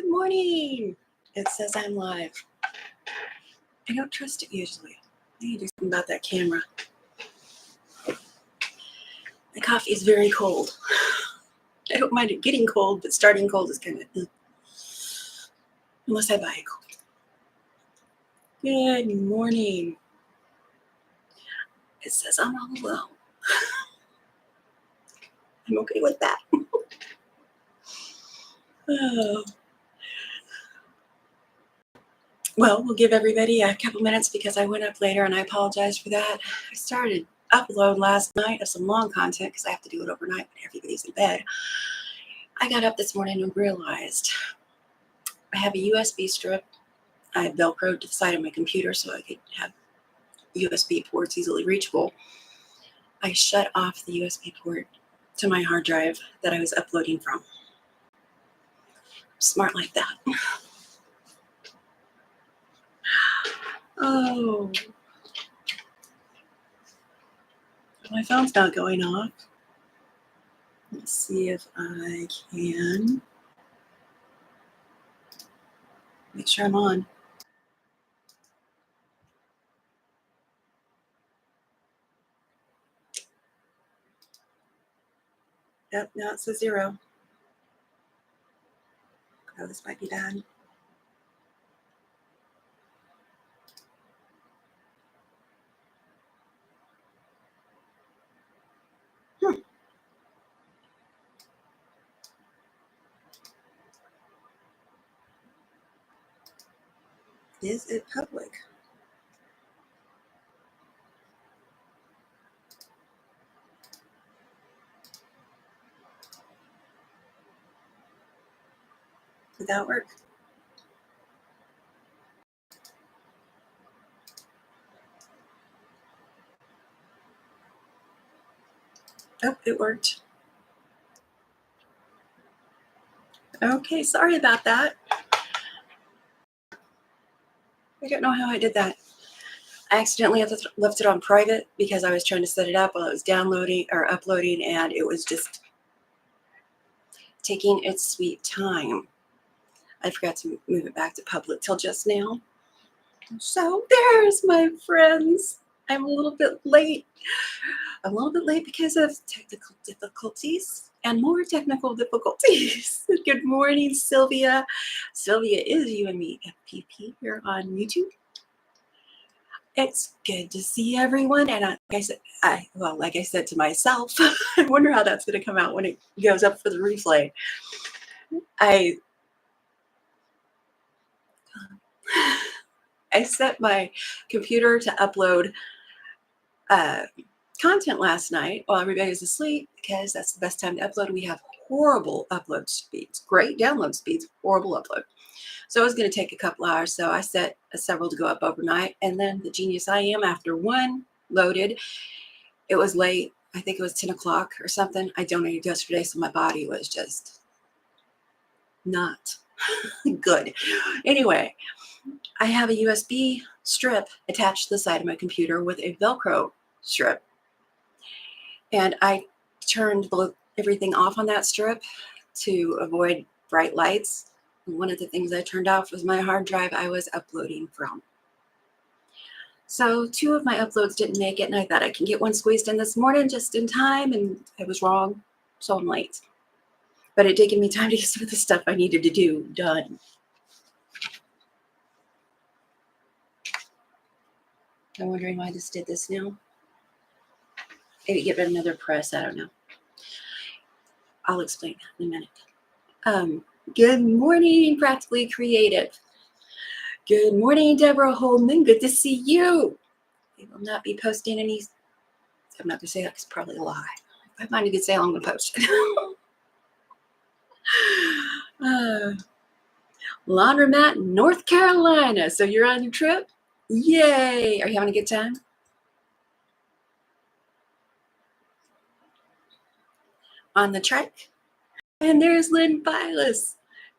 Good morning. It says I'm live. I don't trust it usually. I need to do something about that camera. The coffee is very cold. I don't mind it getting cold, but starting cold is kind of, unless I buy it cold. Good morning. It says I'm all alone. I'm okay with that. Oh. Well, we'll give everybody a couple minutes because I went up later and I apologize for that. I started upload last night of some long content because I have to do it overnight when everybody's in bed. I got up this morning and realized I have a USB strip. I Velcroed to the side of my computer so I could have USB ports easily reachable. I shut off the USB port to my hard drive that I was uploading from. Smart like that. Oh, my phone's not going off. Let's see if I can make sure I'm on. Yep, now it says 0. Oh, this might be bad. Is it public? Did that work? Oh, it worked. Okay, sorry about that. I don't know how I did that. I accidentally left it on private because I was trying to set it up while it was downloading or uploading, and it was just taking its sweet time. I forgot to move it back to public till just now. So there's my friends. I'm a little bit late. I'm a little bit late because of technical difficulties and more technical difficulties. Good morning, Sylvia. Sylvia is You and Me FPP here on YouTube. It's good to see everyone. And like I said to myself, I wonder how that's going to come out when it goes up for the replay. I set my computer to upload content last night while everybody was asleep because that's the best time to upload. We have horrible upload speeds, great download speeds, horrible upload. So it was going to take a couple hours. So I set several to go up overnight. And then the genius I am, after one loaded, it was late. I think it was 10 o'clock or something. I donated yesterday, so my body was just not good. Anyway, I have a USB strip attached to the side of my computer with a Velcro strip. And I turned everything off on that strip to avoid bright lights. And one of the things I turned off was my hard drive I was uploading from. So 2 of my uploads didn't make it, and I thought I can get one squeezed in this morning just in time, and I was wrong, so I'm late. But it did give me time to get some of the stuff I needed to do done. I'm wondering why this did this now. Maybe give it another press, I don't know. I'll explain that in a minute. Good morning, Practically Creative. Good morning, Deborah Holman. Good to see you. I will not be posting any. I'm not going to say that because it's probably a lie. If I find a good sale, I'm going to post it. Laundromat, North Carolina. So you're on your trip? Yay. Are you having a good time? On the trek? And there's Lynn Bilas.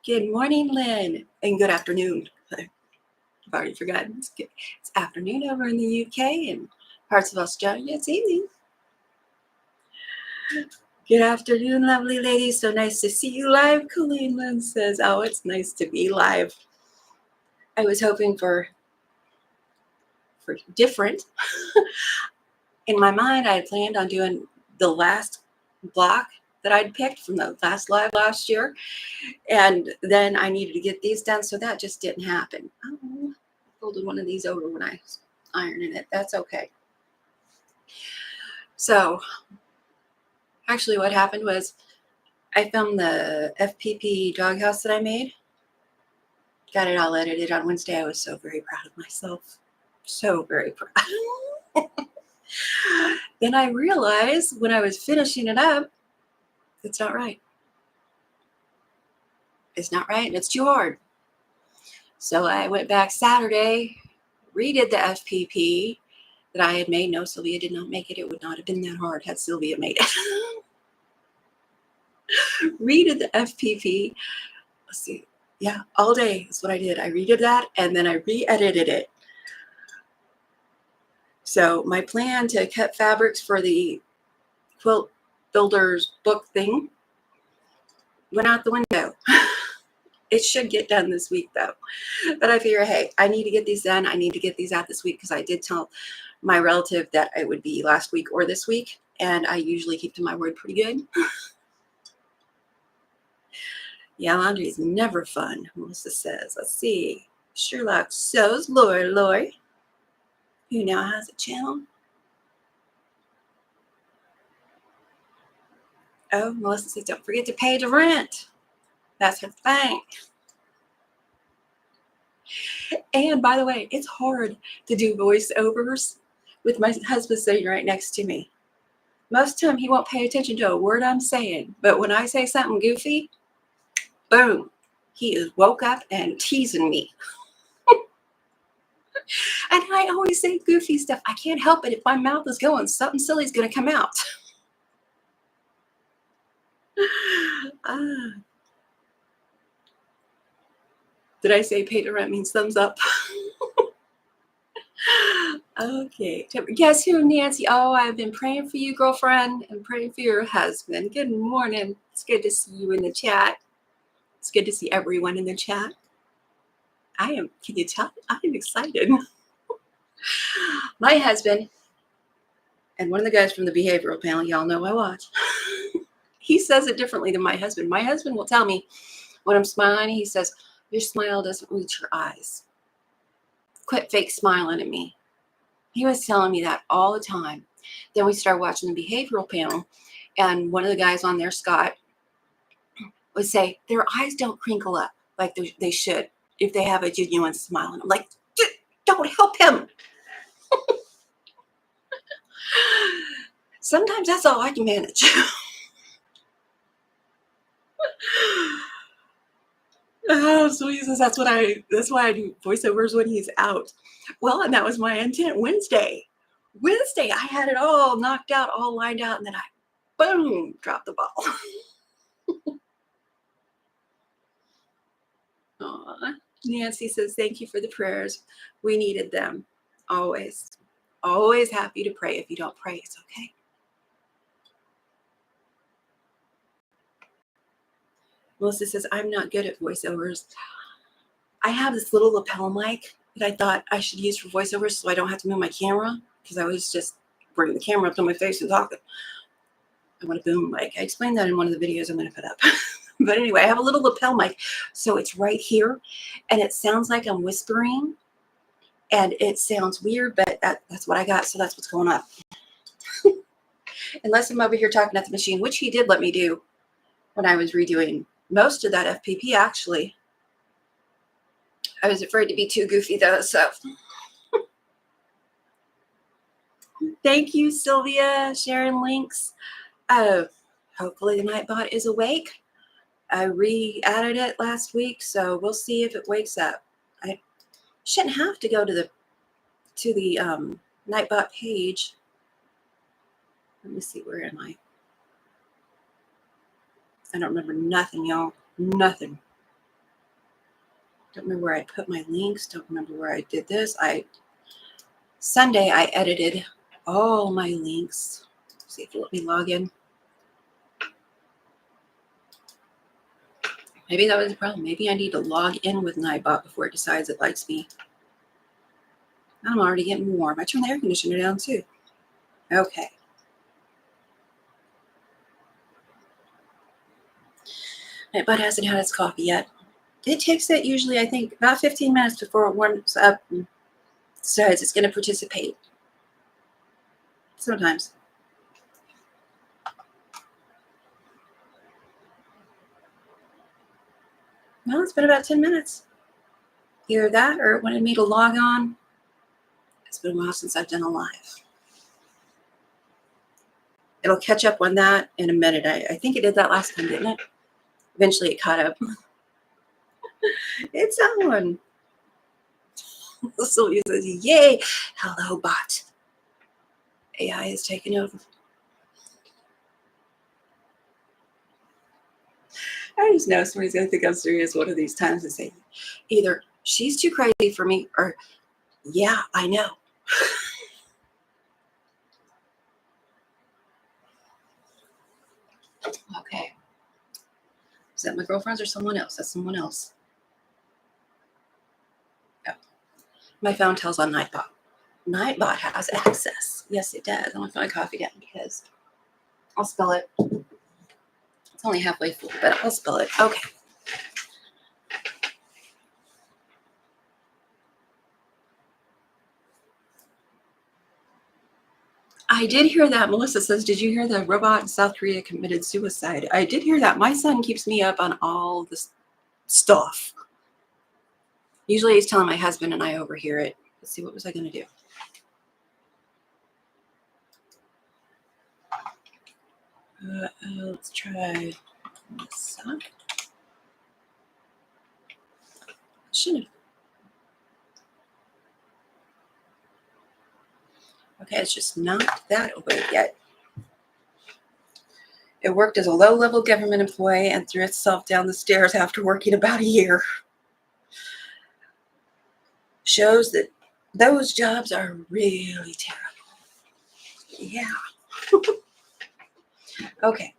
Good morning, Lynn. And good afternoon. I've already forgotten. It's afternoon over in the UK and parts of Australia. It's evening. Good afternoon, lovely ladies. So nice to see you live. Coleen says, oh, it's nice to be live. I was hoping for different. In my mind, I had planned on doing the last block that I'd picked from the last live last year. And then I needed to get these done. So that just didn't happen. Oh, I folded one of these over when I was ironing it. That's okay. So actually what happened was I filmed the FPP doghouse that I made. Got it all edited on Wednesday. I was so very proud of myself. So very proud. Then I realized when I was finishing it up, it's not right. It's not right and it's too hard. So I went back Saturday, redid the FPP that I had made. No, Sylvia did not make it. It would not have been that hard had Sylvia made it. Redid the FPP. Let's see. Yeah, all day is what I did. I redid that and then I re-edited it. So my plan to cut fabrics for the quilt builder's book thing went out the window. It should get done this week though. But I figure, hey, I need to get these done. I need to get these out this week because I did tell my relative that it would be last week or this week. And I usually keep to my word pretty good. Yeah, laundry is never fun, Melissa says. Let's see. Sherlock sews Lori, who now has a channel. Oh, Melissa says, don't forget to pay the rent. That's her thing. And by the way, it's hard to do voiceovers with my husband sitting right next to me. Most of the time, he won't pay attention to a word I'm saying. But when I say something goofy, boom, he is woke up and teasing me. And I always say goofy stuff. I can't help it. If my mouth is going, something silly is going to come out. Did I say pay the rent means thumbs up? Okay. Guess who, Nancy? Oh, I've been praying for you, girlfriend, and praying for your husband. Good morning. It's good to see you in the chat. It's good to see everyone in the chat. Can you tell? I am excited. My husband, and one of the guys from the behavioral panel, y'all know I watch, he says it differently than my husband. My husband will tell me when I'm smiling, he says, your smile doesn't reach your eyes. Quit fake smiling at me. He was telling me that all the time. Then we started watching the behavioral panel, and one of the guys on there, Scott, would say, their eyes don't crinkle up like they should if they have a genuine smile. And I'm like, don't help him. Sometimes that's all I can manage. Oh, so he says that's why I do voiceovers when he's out. Well, and that was my intent Wednesday. I had it all knocked out, all lined out, and then I, boom, dropped the ball. Aww. Nancy says, thank you for the prayers. We needed them. Always. Always happy to pray. If you don't pray, it's okay. Melissa says, I'm not good at voiceovers. I have this little lapel mic that I thought I should use for voiceovers so I don't have to move my camera because I was just bringing the camera up to my face and talking. I want a boom mic. I explained that in one of the videos I'm going to put up. But anyway, I have a little lapel mic. So it's right here and it sounds like I'm whispering and it sounds weird, but that's what I got. So that's what's going on. Unless I'm over here talking at the machine, which he did let me do when I was redoing most of that FPP, actually. I was afraid to be too goofy, though, so. Thank you, Sylvia, sharing links. Hopefully the Nightbot is awake. I re-added it last week, so we'll see if it wakes up. I shouldn't have to go to the Nightbot page. Let me see, where am I? I don't remember nothing, y'all. Nothing. Don't remember where I put my links. Don't remember where I did this. Sunday I edited all my links. Let's see if it'll let me log in. Maybe that was the problem. Maybe I need to log in with Nightbot before it decides it likes me. I'm already getting warm. I turned the air conditioner down too. Okay. Nightbot hasn't had its coffee yet. It takes it usually, I think, about 15 minutes before it warms up and decides it's going to participate. Sometimes. No, it's been about 10 minutes. Either that or it wanted me to log on. It's been a while since I've done a live. It'll catch up on that in a minute. I think it did that last time, didn't it? Eventually it caught up. It's on. Sylvia says, yay, hello bot. AI is taking over. I just know somebody's going to think I'm serious one of these times and say, either she's too crazy for me or, yeah, I know. Okay. Is that my girlfriend's or someone else? That's someone else. Oh. My phone tells on Nightbot. Nightbot has access. Yes, it does. I'm going to put my coffee down because I'll spill it. It's only halfway full, but I'll spill it. Okay. I did hear that. Melissa says, did you hear the robot in South Korea committed suicide? I did hear that. My son keeps me up on all this stuff. Usually he's telling my husband and I overhear it. Let's see, what was I going to do? Let's try this. Shouldn't have. Okay, it's just not that away yet. It worked as a low-level government employee and threw itself down the stairs after working about a year. Shows that those jobs are really terrible. Yeah. Okay.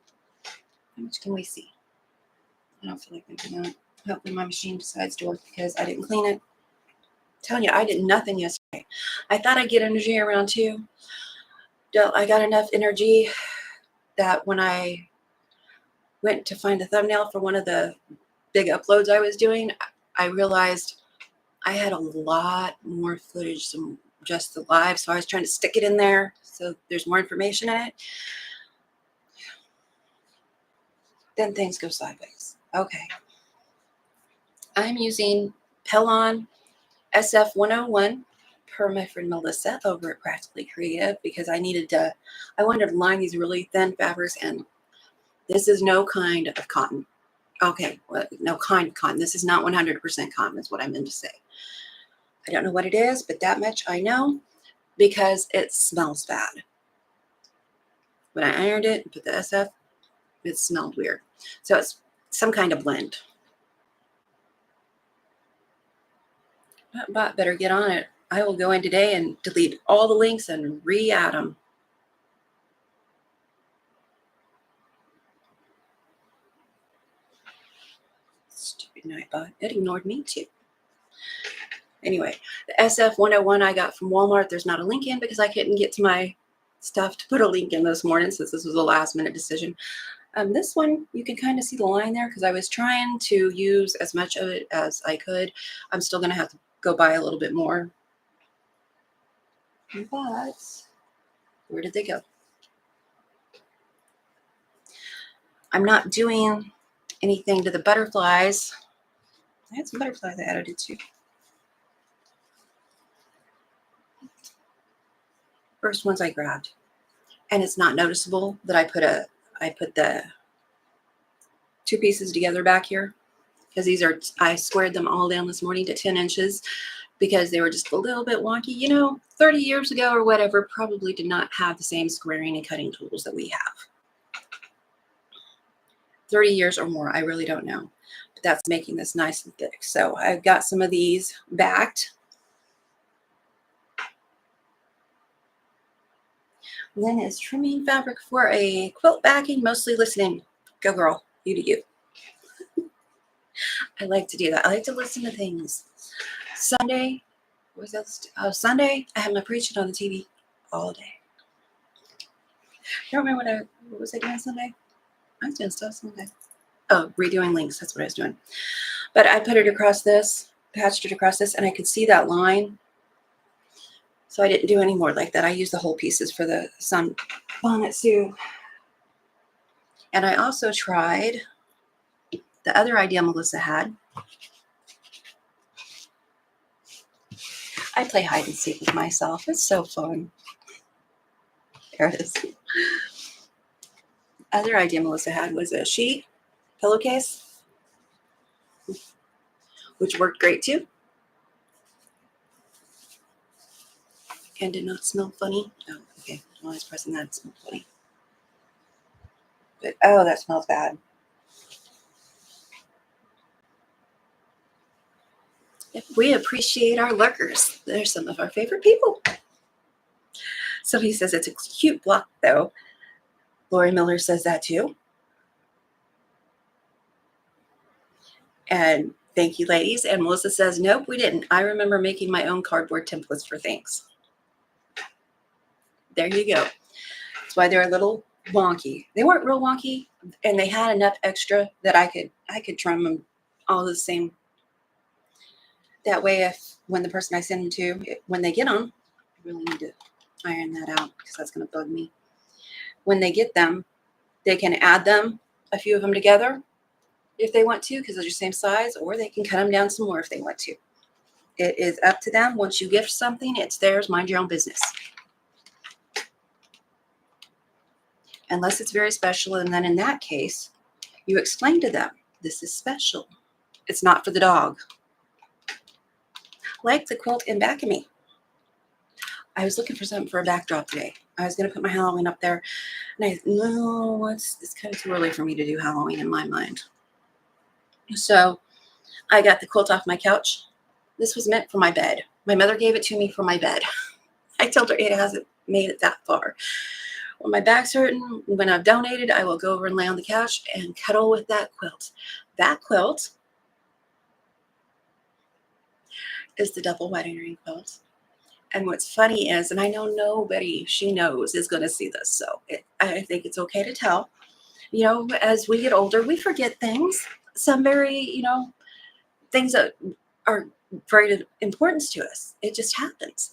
How much can we see? I don't feel like thinking that. Hopefully my machine decides to work because I didn't clean it. I'm telling you, I did nothing yesterday. I thought I'd get energy around 2. I got enough energy that when I went to find the thumbnail for one of the big uploads I was doing, I realized I had a lot more footage than just the live, so I was trying to stick it in there so there's more information in it. Then things go sideways. Okay. I'm using Pellon SF101 per my friend Melissa over at Practically Creative because I wanted to line these really thin fabrics, and this is no kind of cotton. Okay, well, no kind of cotton. This is not 100% cotton is what I meant to say. I don't know what it is, but that much I know because it smells bad. When I ironed it and put the SF, it smelled weird. So it's some kind of blend. But better get on it. I will go in today and delete all the links and re-add them. Stupid Nightbot. It ignored me too. Anyway, the SF101 I got from Walmart, there's not a link in because I couldn't get to my stuff to put a link in this morning since this was a last minute decision. This one, you can kind of see the line there because I was trying to use as much of it as I could. I'm still going to have to go buy a little bit more. But where did they go? I'm not doing anything to the butterflies. I had some butterflies I added it too. First ones I grabbed. And it's not noticeable that I put the 2 pieces together back here because I squared them all down this morning to 10 inches because they were just a little bit wonky. You know, 30 years ago or whatever, probably did not have the same squaring and cutting tools that we have. 30 years or more, I really don't know. But that's making this nice and thick. So I've got some of these backed. Lynn is trimming fabric for a quilt backing, mostly listening. Go girl, you do you. I like to do that. I like to listen to things. Sunday, what was that? Oh, Sunday, I had my preaching on the TV all day. I don't remember what was I doing Sunday? I was doing stuff Sunday. Oh, redoing links. That's what I was doing. But I put it across this, patched it across this, and I could see that line. So I didn't do any more like that. I used the whole pieces for the Sunbonnet Sue. And I also tried the other idea Melissa had. I play hide and seek with myself. It's so fun. There it is. Other idea Melissa had was a sheet pillowcase, which worked great too. And did not smell funny. Oh, okay. While I was pressing that, it smelled funny. But oh, that smells bad. We appreciate our lurkers. They're some of our favorite people. Somebody says it's a cute block, though. Lori Miller says that too. And thank you, ladies. And Melissa says, nope, we didn't. I remember making my own cardboard templates for things. There you go. That's why they're a little wonky. They weren't real wonky, and they had enough extra that I could trim them all the same. That way, if when the person I send them to, when they get them, I really need to iron that out because that's going to bug me. When they get them, they can add them, a few of them together if they want to, because they're the same size, or they can cut them down some more if they want to. It is up to them. Once you gift something, it's theirs. Mind your own business. Unless it's very special, and then in that case, you explain to them, this is special. It's not for the dog. Like the quilt in back of me. I was looking for something for a backdrop today. I was going to put my Halloween up there, and no, it's kind of too early for me to do Halloween in my mind. So I got the quilt off my couch. This was meant for my bed. My mother gave it to me for my bed. I told her it hasn't made it that far. When my back's hurting, when I've donated, I will go over and lay on the couch and cuddle with that quilt. That quilt is the double wedding ring quilt. And what's funny is, and I know nobody she knows is going to see this, so I think it's okay to tell. You know, as we get older, we forget things. Some very, things that are very important to us. It just happens.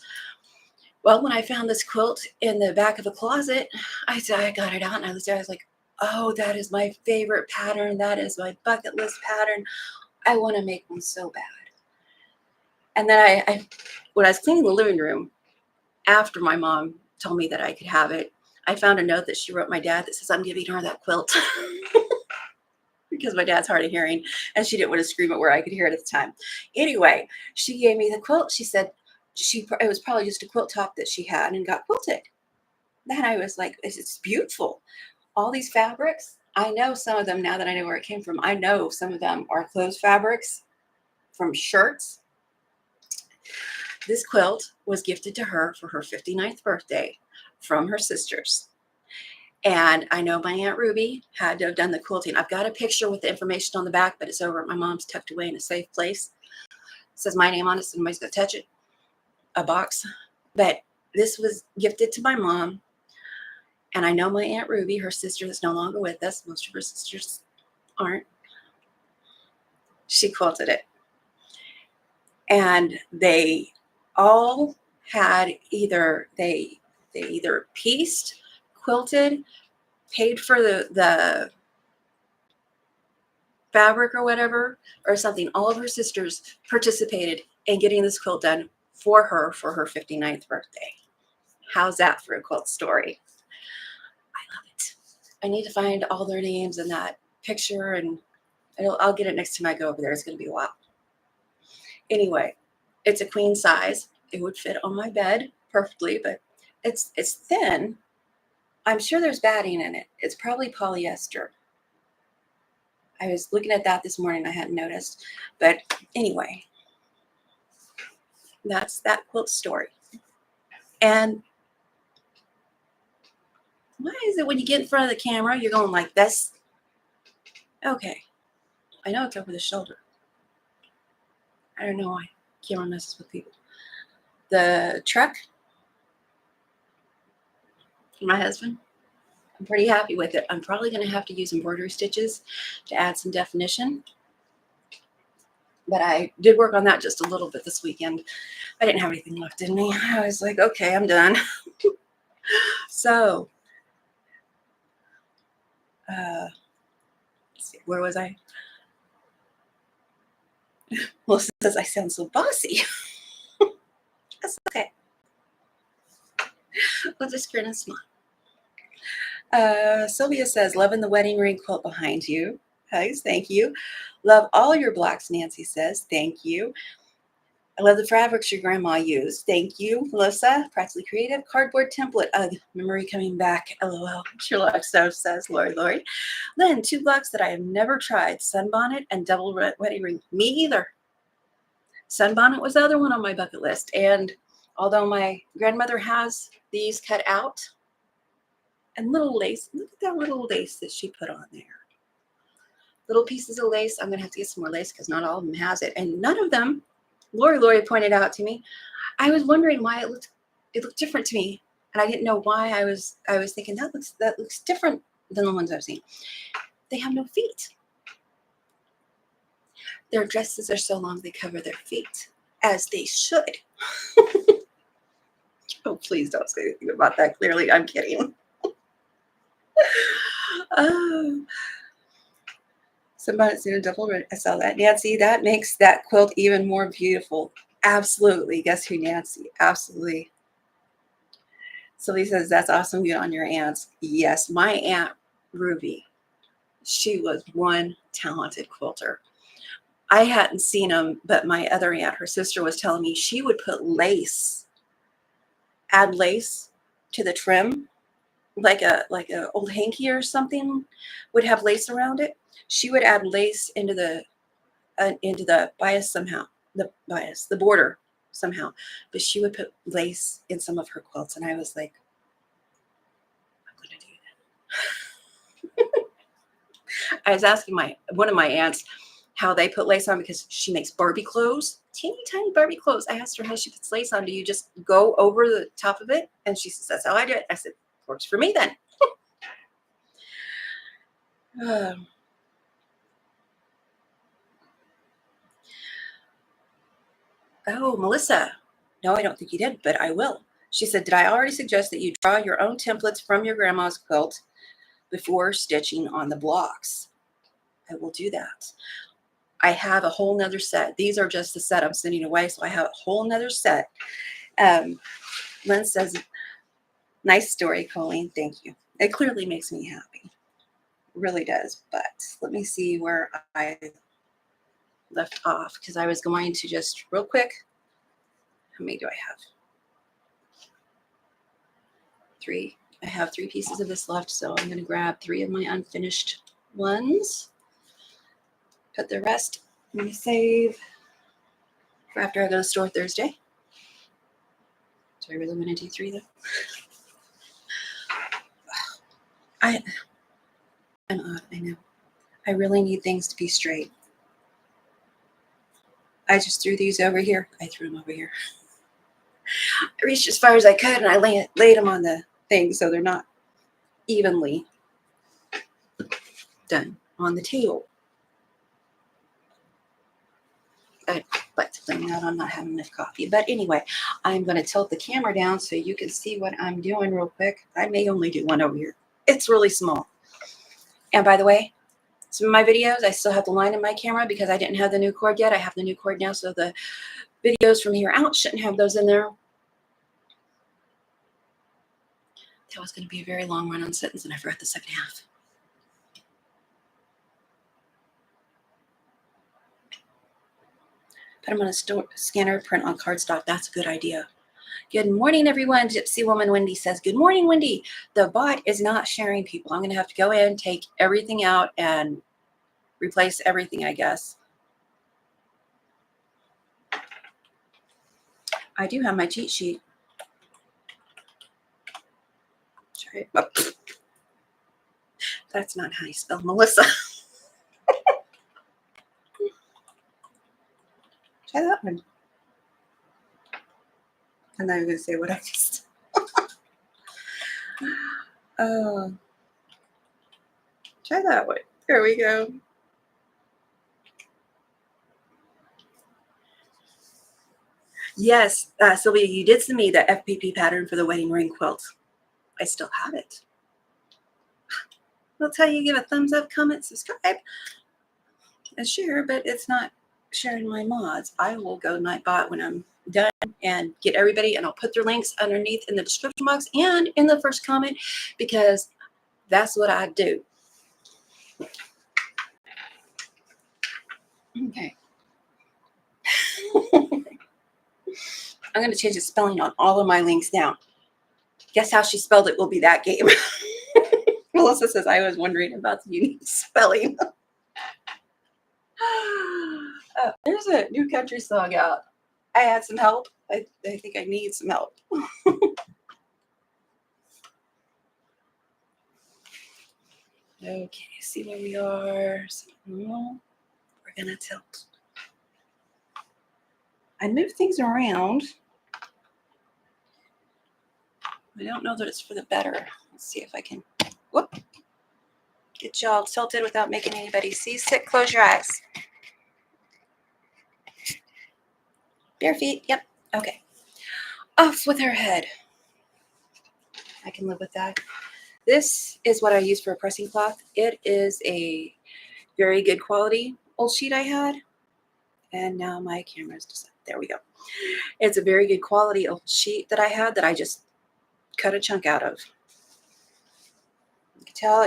Well, when I found this quilt in the back of a closet, I got it out and I was there. I was like, oh, that is my favorite pattern. That is my bucket list pattern. I want to make one so bad. And then when I was cleaning the living room, after my mom told me that I could have it, I found a note that she wrote my dad that says, I'm giving her that quilt. Because my dad's hard of hearing, and she didn't want to scream it where I could hear it at the time. Anyway, she gave me the quilt. She said it was probably just a quilt top that she had and got quilted. Then I was like, it's beautiful. All these fabrics, I know some of them now that I know where it came from. I know some of them are clothes fabrics from shirts. This quilt was gifted to her for her 59th birthday from her sisters. And I know my Aunt Ruby had to have done the quilting. I've got a picture with the information on the back, but it's over at my mom's tucked away in a safe place. It says my name on it, so nobody's going to touch it. A box. But this was gifted to my mom. And I know my Aunt Ruby, her sister that's no longer with us, most of her sisters aren't. She quilted it. And they all had they either pieced, quilted, paid for the fabric or whatever, or something. All of her sisters participated in getting this quilt done for her 59th birthday. How's that for a quilt story? I love it. I need to find all their names in that picture, and I'll get it next time I go over there. It's going to be a while. Anyway, it's a queen size. It would fit on my bed perfectly, but it's thin. I'm sure there's batting in it. It's probably polyester. I was looking at that this morning. I hadn't noticed. But anyway, that's that quilt story. And why is it when you get in front of the camera, you're going like this? Okay. I know it's over the shoulder. I don't know why camera messes with people. The truck, my husband, I'm pretty happy with it. I'm probably going to have to use embroidery stitches to add some definition. But I did work on that just a little bit this weekend. I didn't have anything left in me. I was like, okay, I'm done. So, let's see, where was I? Well, it says I sound so bossy. That's okay. We'll just grin and smile. Sylvia says, loving the wedding ring quilt behind you. Hugs, thank you. Love all your blocks, Nancy says. Thank you. I love the fabrics your grandma used. Thank you, Melissa. Practically creative. Cardboard template. Ugh, memory coming back. LOL. Sherlock Stove says, Lori. Lynn, 2 blocks that I have never tried. Sunbonnet and double wedding ring. Me either. Sunbonnet was the other one on my bucket list. And although my grandmother has these cut out, and little lace, look at that little lace that she put on there. Little pieces of lace. I'm going to have to get some more lace because not all of them has it. And none of them, Lori pointed out to me, I was wondering why it looked different to me. And I didn't know why. I was thinking that looks different than the ones I've seen. They have no feet. Their dresses are so long they cover their feet, as they should. Oh, please don't say anything about that. Clearly, I'm kidding. Oh. Somebody's doing a double. I saw that. Nancy, that makes that quilt even more beautiful. Absolutely. Guess who, Nancy? Absolutely. Sylvie says, that's awesome. Good on your aunts. Yes, my aunt Ruby, she was one talented quilter. I hadn't seen them, but my other aunt, her sister, was telling me she would put lace, add lace to the trim, like a old hanky or something would have lace around it. She would add lace into the bias somehow, the border somehow, but she would put lace in some of her quilts, and I was like, I'm going to do that. I was asking one of my aunts how they put lace on because she makes Barbie clothes, teeny tiny Barbie clothes. I asked her how she puts lace on. Do you just go over the top of it? And she says, that's how I do it. I said, works for me then. Oh, Melissa. No, I don't think you did, but I will. She said, did I already suggest that you draw your own templates from your grandma's quilt before stitching on the blocks? I will do that. I have a whole nother set. These are just the set I'm sending away, so I have a whole nother set. Lynn says, nice story, Coleen. Thank you. It clearly makes me happy. It really does. But let me see where I left off, because I was going to just real quick. How many do I have? 3. I have 3 pieces of this left, so I'm going to grab 3 of my unfinished ones. Put the rest I'm going to save for after I go to the store Thursday. Do I really want to do 3 though? I'm odd, I know. I really need things to be straight. I just threw these over here. I threw them over here. I reached as far as I could and I laid them on the thing so they're not evenly done on the table. I'd like to blame that on not having enough coffee. But anyway, I'm going to tilt the camera down so you can see what I'm doing real quick. I may only do one over here. It's really small. And by the way, some of my videos, I still have the line in my camera because I didn't have the new cord yet. I have the new cord now, so the videos from here out shouldn't have those in there. That was going to be a very long run-on sentence, and I forgot the second half. Put them on a scanner, print on cardstock. That's a good idea. Good morning, everyone. Gypsy Woman Wendy says, good morning, Wendy. The bot is not sharing people. I'm going to have to go in, take everything out, and replace everything, I guess. I do have my cheat sheet. Sorry. Oh. That's not how you spell Melissa. Try that one. I'm not even going to say what I just. Oh, try that one. There we go. Yes, Sylvia, you did send me the FPP pattern for the wedding ring quilt. I still have it. I'll tell you, give a thumbs up, comment, subscribe, and share, but it's not sharing my mods. I will go Nightbot when I'm done and get everybody, and I'll put their links underneath in the description box and in the first comment, because that's what I do. Okay. I'm going to change the spelling on all of my links now. Guess how she spelled it will be that game. Melissa says, I was wondering about the unique spelling. There's a new country song out. I had some help. I think I need some help. Okay, see where we are. So, we're going to tilt. I moved things around. I don't know that it's for the better. Let's see if I can get y'all tilted without making anybody see. Sit, close your eyes. Bare feet, yep, okay. Off with her head. I can live with that. This is what I use for a pressing cloth. It is a very good quality old sheet I had. And now my camera's just, there we go. It's a very good quality old sheet that I had that I just cut a chunk out of. You can tell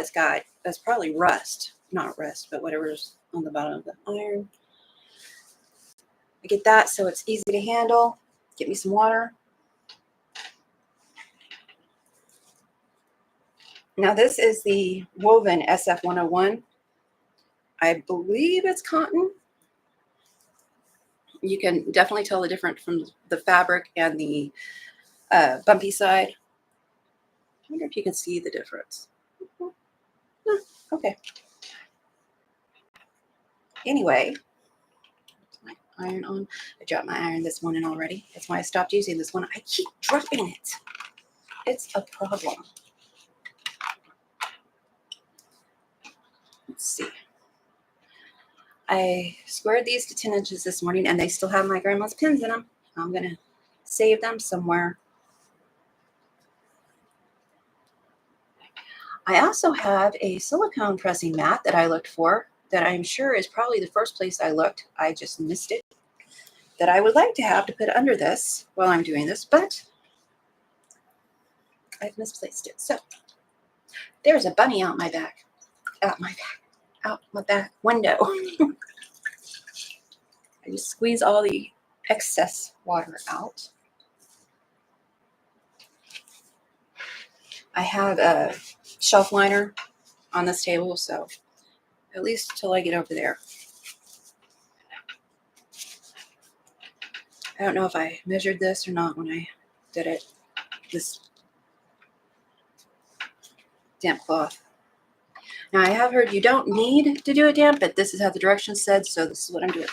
that's probably rust. Not rust, but whatever's on the bottom of the iron. I get that so it's easy to handle. Get me some water. Now this is the woven SF101. I believe it's cotton. You can definitely tell the difference from the fabric and the bumpy side. I wonder if you can see the difference. No, okay. Anyway, my iron on. I dropped my iron this morning already. That's why I stopped using this one. I keep dropping it. It's a problem. Let's see. I squared these to 10 inches this morning, and they still have my grandma's pins in them. I'm going to save them somewhere. I also have a silicone pressing mat that I looked for that I'm sure is probably the first place I looked. I just missed it. That I would like to have to put under this while I'm doing this, but I've misplaced it. So there's a bunny out my back window. I just squeeze all the excess water out. I have a shelf liner on this table, so at least till I get over there. I don't know if I measured this or not when I did it. This damp cloth. Now I have heard you don't need to do it damp, but this is how the directions said, so this is what I'm doing.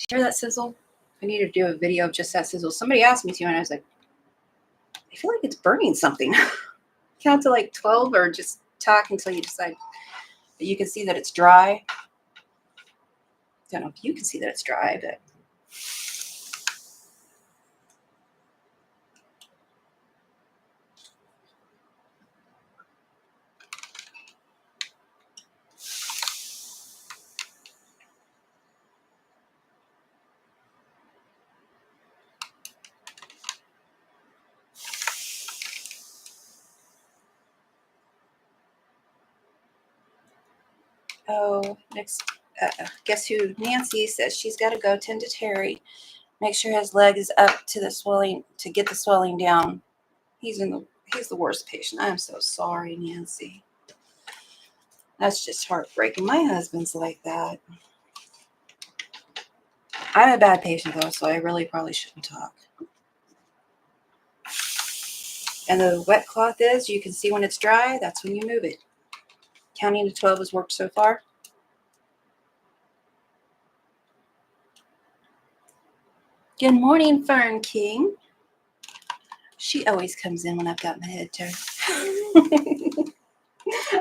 Hear that sizzle? I need to do a video of just that sizzle. Somebody asked me to, and I was like, I feel like it's burning something. Count to like 12 or just talk until you decide. But you can see that it's dry. Don't know if you can see that it's dry, but next, guess who? Nancy says she's got to go tend to Terry. Make sure his leg is up to the swelling to get the swelling down. He's the worst patient. I'm so sorry, Nancy. That's just heartbreaking. My husband's like that. I'm a bad patient though, so I really probably shouldn't talk. And the wet cloth is, you can see when it's dry, that's when you move it. Counting to 12 has worked so far. Good morning, Fern King. She always comes in when I've got my head turned.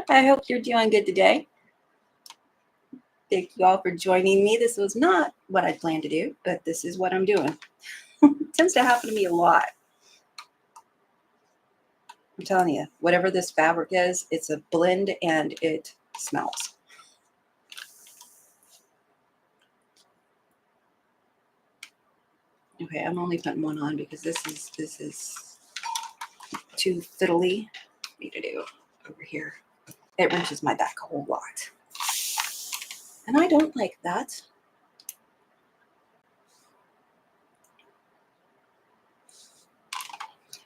I hope you're doing good today. Thank you all for joining me. This was not what I planned to do, but this is what I'm doing. It tends to happen to me a lot. I'm telling you, whatever this fabric is, it's a blend and it smells. Okay, I'm only putting one on because this is too fiddly for me to do over here. It wrenches my back a whole lot. And I don't like that.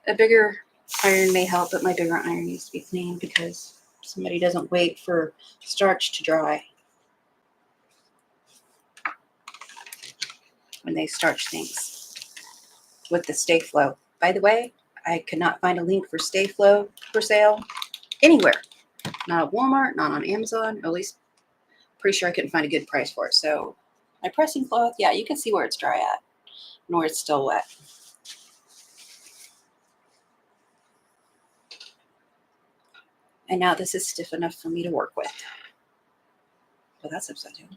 A bigger iron may help, but my bigger iron needs to be clean because somebody doesn't wait for starch to dry when they starch things with the Stay Flow. By the way, I could not find a link for Stay Flow for sale anywhere. Not at Walmart, not on Amazon, or at least pretty sure I couldn't find a good price for it. So my pressing cloth, yeah, you can see where it's dry at and where it's still wet. And now this is stiff enough for me to work with. Well, that's upsetting.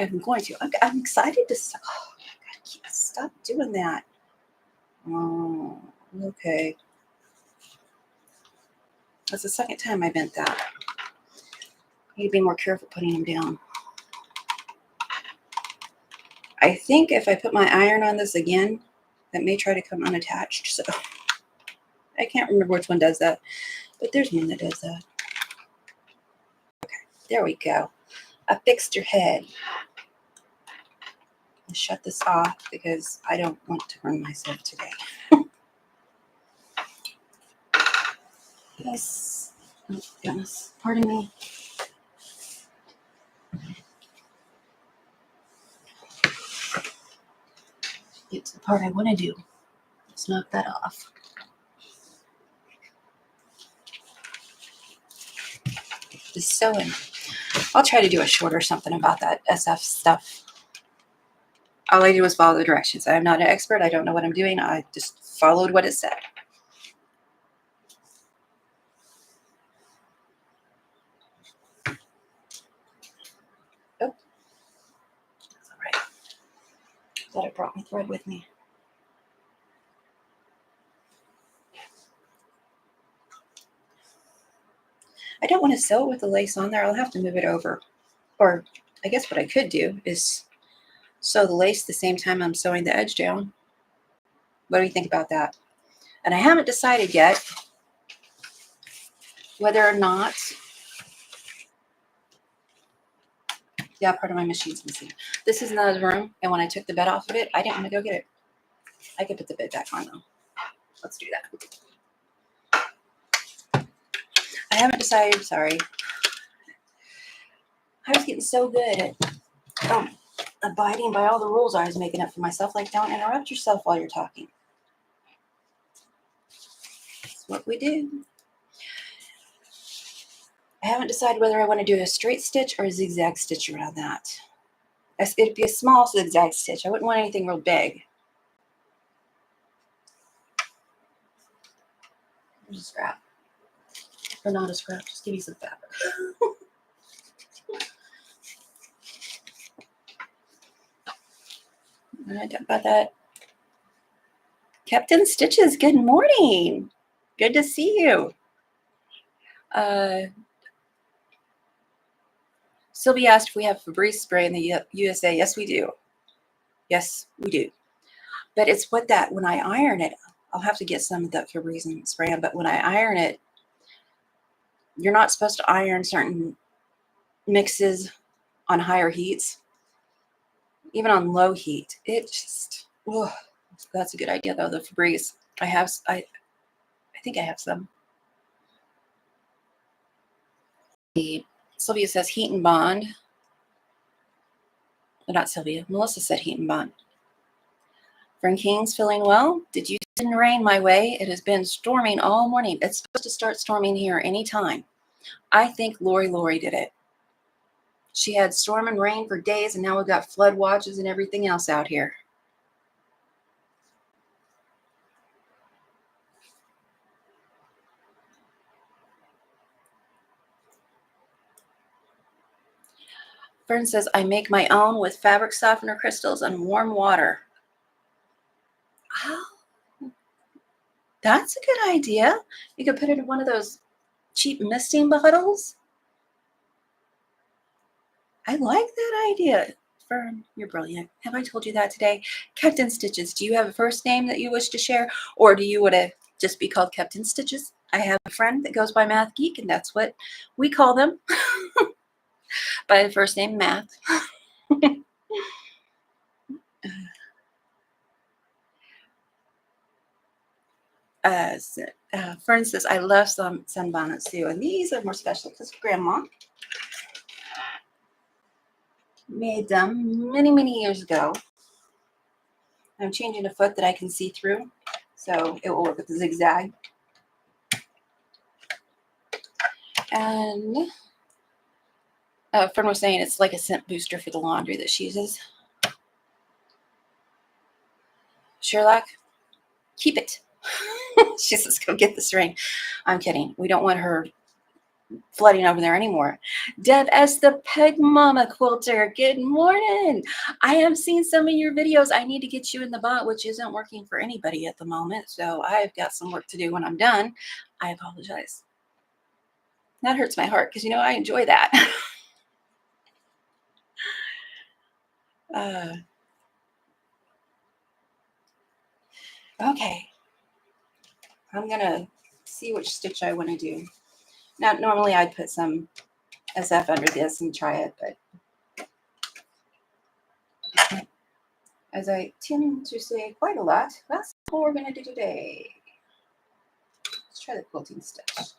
I'm going to. I'm excited to. Oh, I can't stop doing that. Oh, okay. That's the second time I bent that. I need to be more careful putting them down. I think if I put my iron on this again, that may try to come unattached. So I can't remember which one does that, but there's one that does that. Okay, there we go. I fixed your head. I'll shut this off because I don't want to burn myself today. Yes. Oh, goodness. Pardon me. Get to the part I want to do. Let's knock that off. Just sewing. I'll try to do a short or something about that SF stuff. All I do is follow the directions. I'm not an expert. I don't know what I'm doing. I just followed what it said. Oh, that's all right. Thought I brought my thread with me. I don't want to sew it with the lace on there. I'll have to move it over. Or I guess what I could do is sew the lace the same time I'm sewing the edge down. What do you think about that? And I haven't decided yet whether or not, yeah, part of my machine's missing. This is another room, and when I took the bed off of it, I didn't want to go get it. I could put the bed back on though. Let's do that. I haven't decided, sorry. I was getting so good at abiding by all the rules I was making up for myself, like don't interrupt yourself while you're talking. That's what we do. I haven't decided whether I want to do a straight stitch or a zigzag stitch around that. It'd be a small zigzag stitch. I wouldn't want anything real big. There's a scrap. Or not a scrap, just give me some fabric. All right, about that. Captain Stitches, good morning. Good to see you. Sylvia asked if we have Febreze spray in the USA. Yes, we do. Yes, we do. But it's what that, when I iron it, I'll have to get some of that Febreze spray on, but when I iron it, you're not supposed to iron certain mixes on higher heats. Even on low heat. It just, oh, that's a good idea though, the Febreze. I think I have some. Sylvia says heat and bond. Not Sylvia. Melissa said heat and bond. Frank King's feeling well. Did you send rain my way? It has been storming all morning. It's supposed to start storming here anytime. I think Lori did it. She had storm and rain for days, and now we've got flood watches and everything else out here. Fern says, I make my own with fabric softener crystals and warm water. Oh, that's a good idea. You could put it in one of those cheap misting bottles. I like that idea. Fern, you're brilliant. Have I told you that today? Captain Stitches, do you have a first name that you wish to share? Or do you want to just be called Captain Stitches? I have a friend that goes by Math Geek, and that's what we call them. By the first name, Math. Fern says, I love some Sunbonnet Sue, and these are more special because Grandma made them many, many years ago. I'm changing a foot that I can see through, so it will work with the zigzag. And Fern was saying it's like a scent booster for the laundry that she uses. Sherlock, keep it. She says, go get this ring. I'm kidding. We don't want her flooding over there anymore. Deb S. the Peg Mama Quilter, good morning. I have seen some of your videos. I need to get you in the bot, which isn't working for anybody at the moment. So I've got some work to do when I'm done. I apologize. That hurts my heart because, you know, I enjoy that. Okay. I'm going to see which stitch I want to do. Now, normally I'd put some SF under this and try it, but as I tend to say quite a lot, that's what we're going to do today. Let's try the quilting stitch,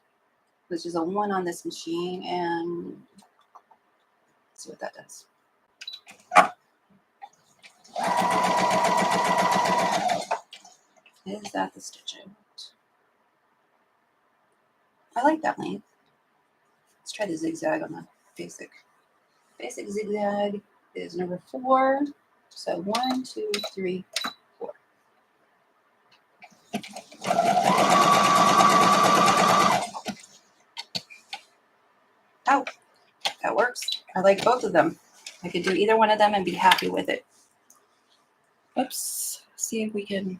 which is a 1 on this machine, and let's see what that does. Is that the stitch I want? I like that length. Let's try the zigzag on the basic. Basic zigzag is number 4. So 1, 2, 3, 4. Oh, that works. I like both of them. I could do either one of them and be happy with it. Oops. See if we can.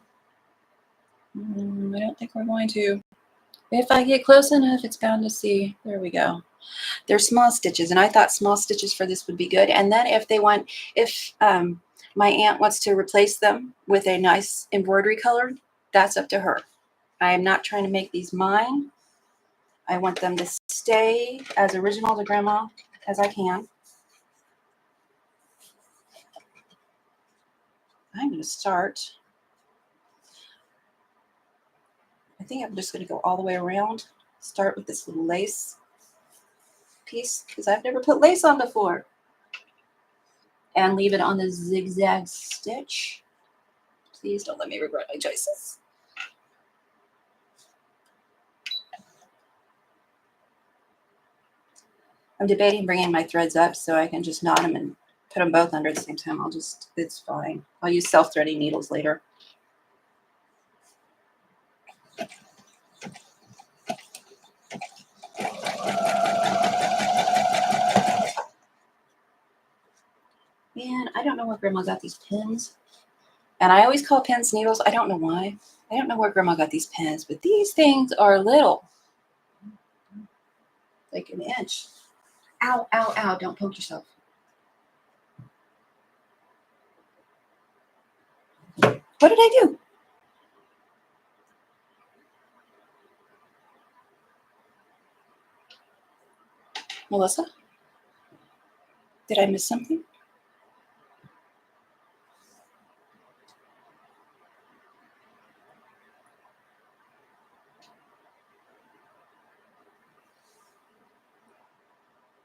I don't think we're going to. If I get close enough, it's bound to see. There we go. They're small stitches, and I thought small stitches for this would be good. And then if they want, if my aunt wants to replace them with a nice embroidery color, that's up to her. I am not trying to make these mine. I want them to stay as original to Grandma as I can. I'm going to start. I think I'm just going to go all the way around. Start with this little lace piece because I've never put lace on before. And leave it on the zigzag stitch. Please don't let me regret my choices. I'm debating bringing my threads up so I can just knot them and put them both under at the same time. It's fine. I'll use self-threading needles later. Man, I don't know where Grandma got these pins. And I always call pins needles. I don't know why. I don't know where Grandma got these pins, but these things are little. Like an inch. Ow, ow, ow. Don't poke yourself. What did I do? Melissa? Did I miss something?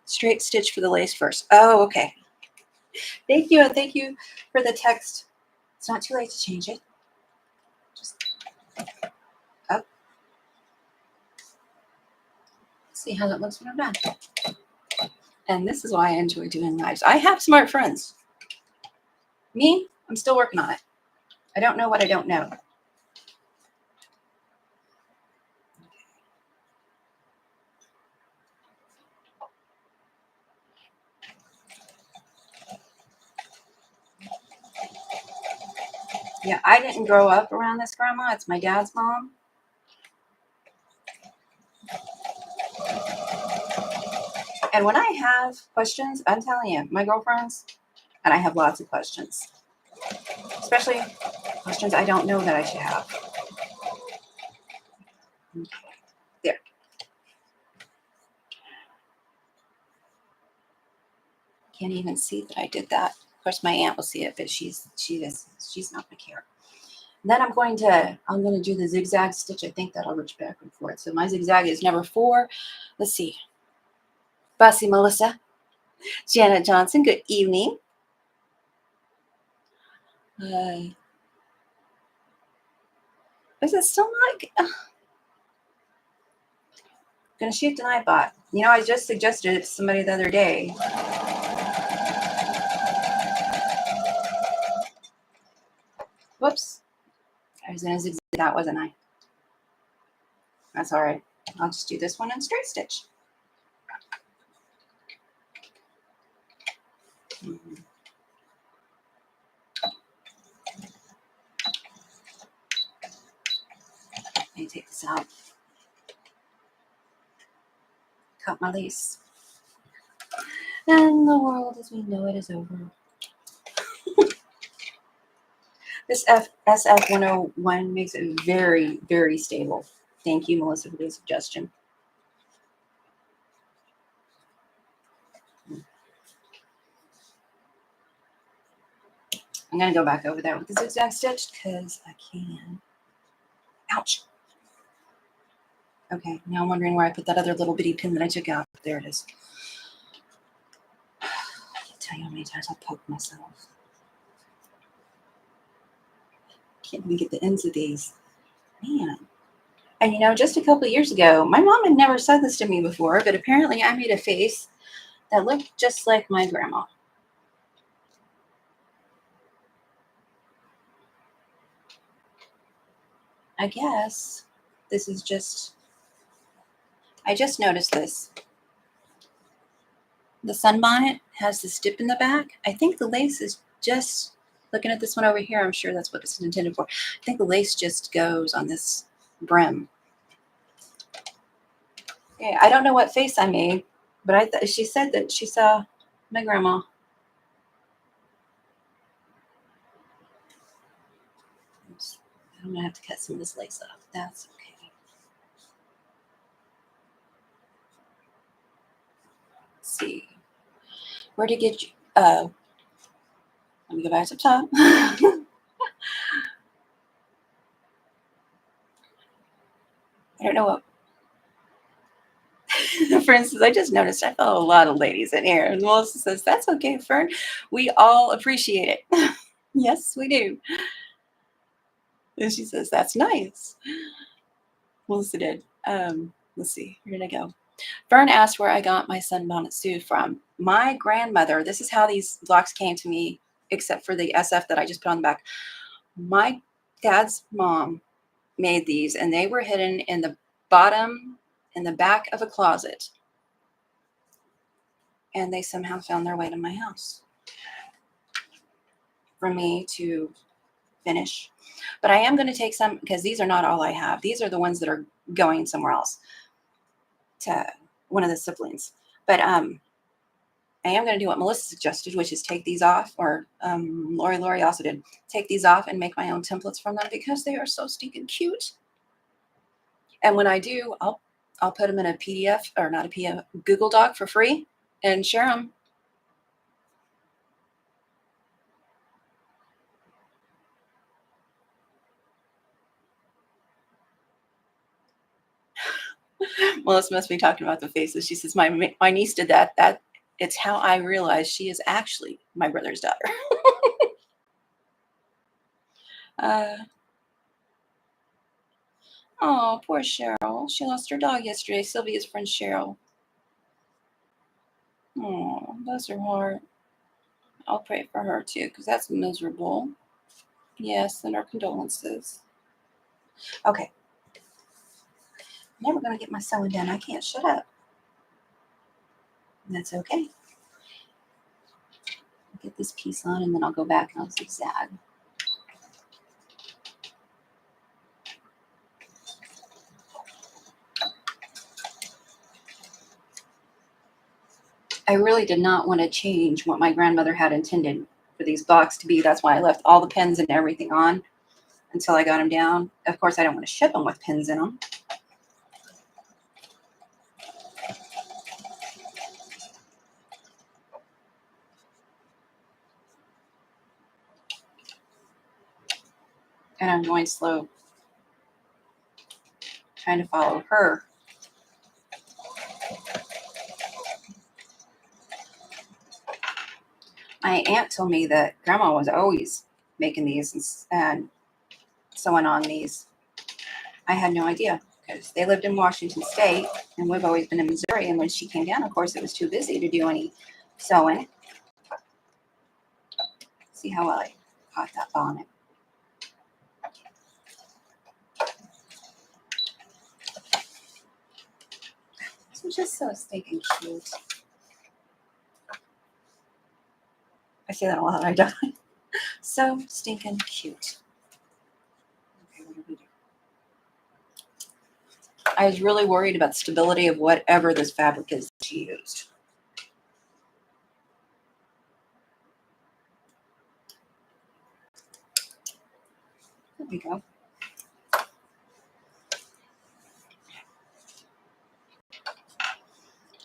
Straight stitch for the lace first. Oh, okay. Thank you, and thank you for the text. It's not too late to change it. Just up. See how that looks when I'm done. And this is why I enjoy doing lives. I have smart friends. Me, I'm still working on it. I don't know what I don't know. Yeah, I didn't grow up around this grandma. It's my dad's mom. And when I have questions, I'm telling you, my girlfriends, and I have lots of questions, especially questions I don't know that I should have. There. Can't even see that I did that. Of course, my aunt will see it, but she's not gonna care. And then I'm going to do the zigzag stitch. I think that'll reach back and forth. So my zigzag is number 4. Let's see. Bossy Melissa, Janet Johnson. Good evening. Is it still not? Gonna shoot the Nightbot. You know, I just suggested it to somebody the other day. Whoops. I was gonna zigzag that, wasn't I? That's all right. I'll just do this one in straight stitch. Let me take this out. Cut my lace. And the world as we know it is over. This SF101 makes it very, very stable. Thank you, Melissa, for the suggestion. I'm going to go back over there with the zigzag stitch because I can. Ouch. Okay, now I'm wondering where I put that other little bitty pin that I took out. There it is. I can't tell you how many times I've poked myself. Can't even get the ends of these. Man. And you know, just a couple of years ago, my mom had never said this to me before, but apparently I made a face that looked just like my grandma. I guess this is just, I just noticed this. The sunbonnet has this dip in the back. I think the lace is just, looking at this one over here, I'm sure that's what it's intended for. I think the lace just goes on this brim. Yeah, I don't know what face I made, but she said that she saw my grandma. Oops. I'm gonna have to cut some of this lace off. That's okay. Let's see. Where to get you? Let me go back to the top. I don't know what. For instance, I just noticed I felt a lot of ladies in here. And Melissa says, "That's okay, Fern. We all appreciate it." Yes, we do. And she says, "That's nice." Melissa did. Let's see. Where did I go? Fern asked where I got my Sunbonnet Sue from. My grandmother, this is how these blocks came to me, except for the SF that I just put on the back. My dad's mom made these, and they were hidden in the back of a closet. And they somehow found their way to my house for me to finish. But I am going to take some, because these are not all I have. These are the ones that are going somewhere else to one of the siblings. But I am going to do what Melissa suggested, which is take these off, or Lori also did, take these off and make my own templates from them because they are so stinking cute. And when I do, I'll put them in a PDF, or not a PDF, Google Doc for free and share them. Melissa must be talking about the faces. She says, my niece did that. It's how I realized she is actually my brother's daughter. Oh, poor Cheryl. She lost her dog yesterday. Sylvia's friend Cheryl. Oh, bless her heart. I'll pray for her too, because that's miserable. Yes, and our condolences. Okay. I'm never going to get my sewing done. I can't shut up. And that's okay. I'll get this piece on, and then I'll go back and I'll zigzag. I really did not want to change what my grandmother had intended for these blocks to be. That's why I left all the pins and everything on until I got them down. Of course, I don't want to ship them with pins in them. And I'm going slow, trying to follow her. My aunt told me that Grandma was always making these and sewing on these. I had no idea because they lived in Washington State and we've always been in Missouri. And when she came down, of course, it was too busy to do any sewing. See how well I caught that bonnet. It's just so stinking cute. I say that a lot, I don't. So stinking cute. Okay, what do we do? I was really worried about the stability of whatever this fabric is that she used. There we go.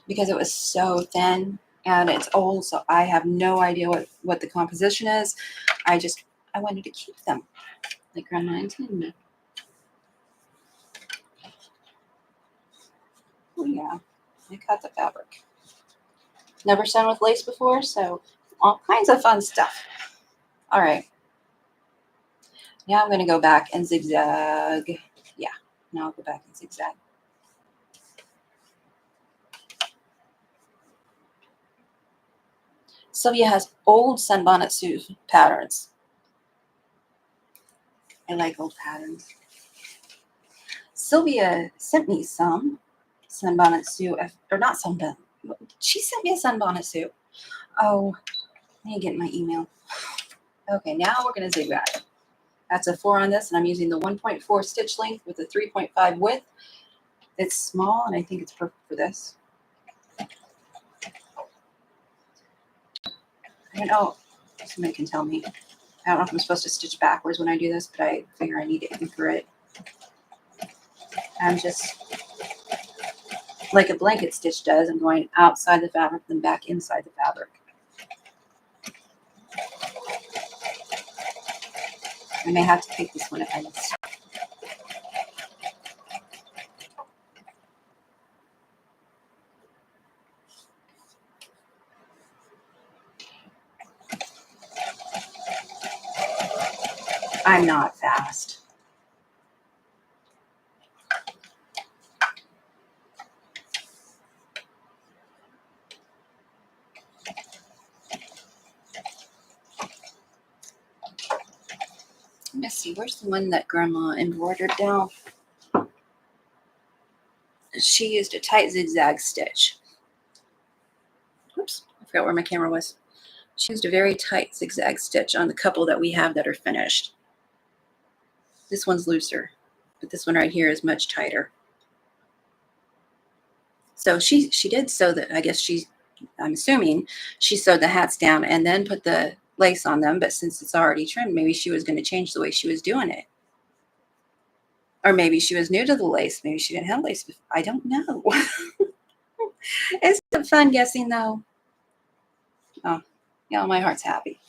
Because it was so thin and it's old, so I have no idea what the composition is. I wanted to keep them like Grandma intended. Oh yeah, I cut the fabric. Never sewn with lace before, so all kinds of fun stuff. All right. Now I'm going to go back and zigzag. Yeah, now I'll go back and zigzag. Sylvia has old Sunbonnet Sue patterns. I like old patterns. Sylvia sent me some Sunbonnet Sue, or not Sunbonnet. She sent me a Sunbonnet Sue. Oh, I need to get my email. Okay, now we're going to zigzag. That's a 4 on this, and I'm using the 1.4 stitch length with a 3.5 width. It's small, and I think it's perfect for this. I don't know. Somebody can tell me. I don't know if I'm supposed to stitch backwards when I do this, but I figure I need to anchor it. I'm just, like a blanket stitch does, I'm going outside the fabric, then back inside the fabric. I may have to take this one if I miss. I'm not fast. Let's see, where's the one that Grandma embroidered down? She used a tight zigzag stitch. Oops, I forgot where my camera was. She used a very tight zigzag stitch on the couple that we have that are finished. This one's looser, but this one right here is much tighter. So she did sew that. I guess I'm assuming she sewed the hats down and then put the lace on them. But since it's already trimmed, maybe she was going to change the way she was doing it. Or maybe she was new to the lace. Maybe she didn't have lace before. I don't know. Isn't it fun guessing though? Oh, yeah, my heart's happy.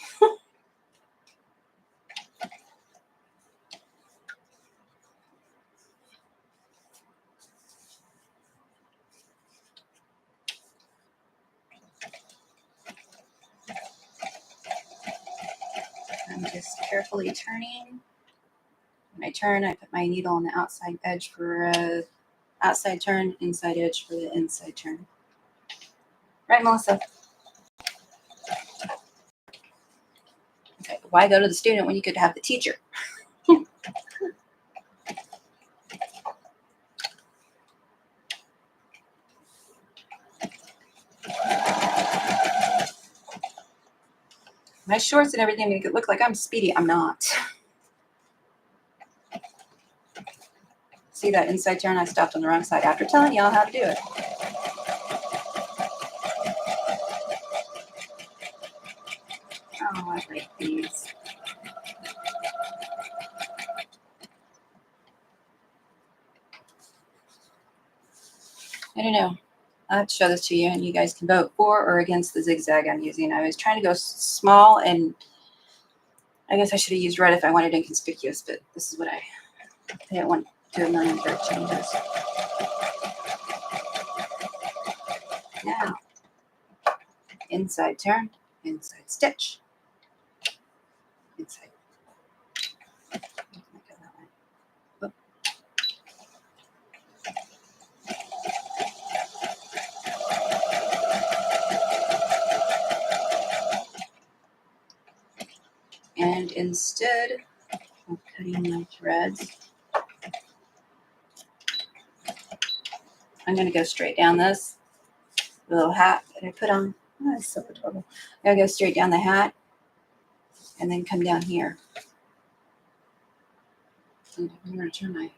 I'm just carefully turning. When I turn, I put my needle on the outside edge for outside turn, inside edge for the inside turn. Right, Melissa? Okay, why go to the student when you could have the teacher? My shorts and everything make it look like I'm speedy. I'm not. See that inside turn? I stopped on the wrong side after telling y'all how to do it. Oh, I like these. I don't know. I'll have to show this to you, and you guys can vote for or against the zigzag I'm using. I was trying to go small, and I guess I should have used red if I wanted inconspicuous, but this is what I didn't want to do a million thread changes. Now, inside turn, inside stitch, inside. And instead of cutting my threads, I'm going to go straight down this little hat that I put on. Oh, that's so adorable. I'm going to go straight down the hat and then come down here. And I'm going to turn my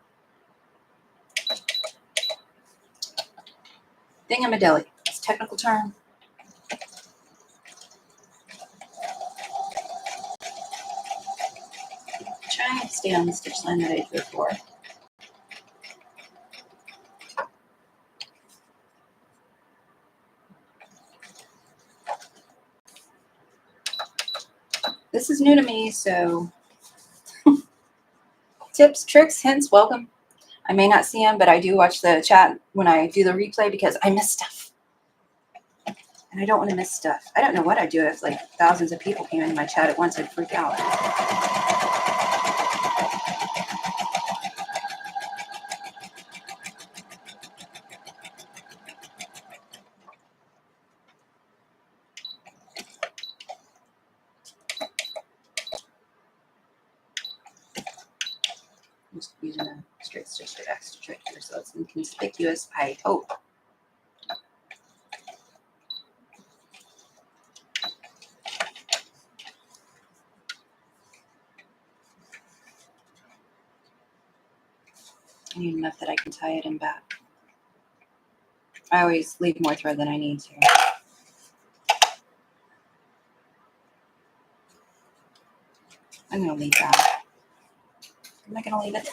thingamadilly. It's a technical term. Try and stay on the stitch line that I did before. This is new to me, so tips, tricks, hints, welcome. I may not see them, but I do watch the chat when I do the replay because I miss stuff. And I don't want to miss stuff. I don't know what I'd do if like thousands of people came into my chat at once. I'd freak out. I'm just using a straight stitch to extra trick here so it's inconspicuous, I hope. I need enough that I can tie it in back. I always leave more thread than I need to. I'm going to leave that. Am I going to leave it?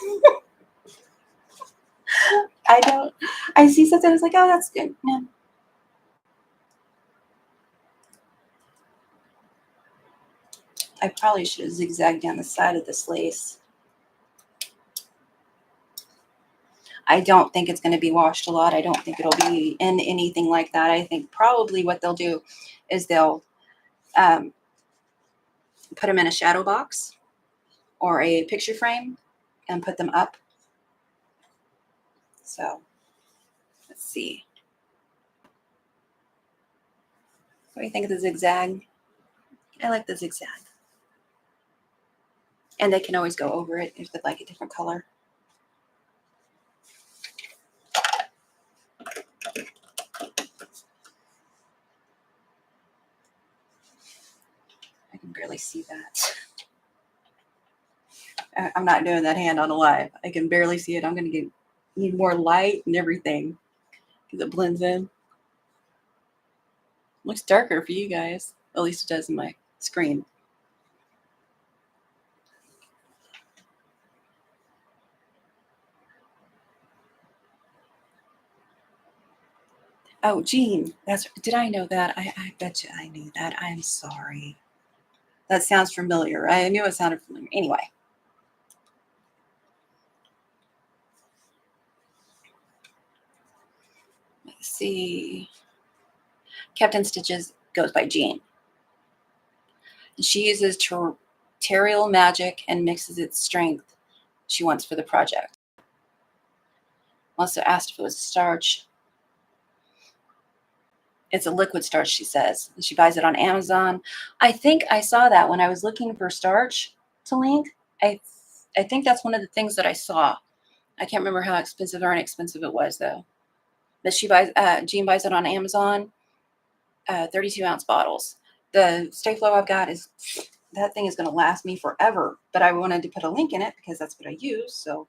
I don't. I see something. I was like, oh, that's good. No. I probably should have zigzagged down the side of this lace. I don't think it's going to be washed a lot. I don't think it'll be in anything like that. I think probably what they'll do is they'll put them in a shadow box or a picture frame and put them up. So let's see. What do you think of the zigzag? I like the zigzag. And they can always go over it if they'd like a different color. I can barely see that. I'm not doing that hand on a live. I can barely see it. I'm going to need more light and everything because it blends in. Looks darker for you guys. At least it does in my screen. Oh, Jean. Did I know that? I bet you I knew that. I'm sorry. That sounds familiar. I knew it sounded familiar. Anyway. Let's see. Captain Stitches goes by Jean. She uses terrestrial magic and mixes its strength she wants for the project. Also asked if it was starch. It's a liquid starch, she says. She buys it on Amazon. I think I saw that when I was looking for starch to link. I think that's one of the things that I saw. I can't remember how expensive or inexpensive it was though. But Jean buys it on Amazon. 32-ounce bottles. The Stay Flow I've got is, that thing is going to last me forever. But I wanted to put a link in it because that's what I use. So.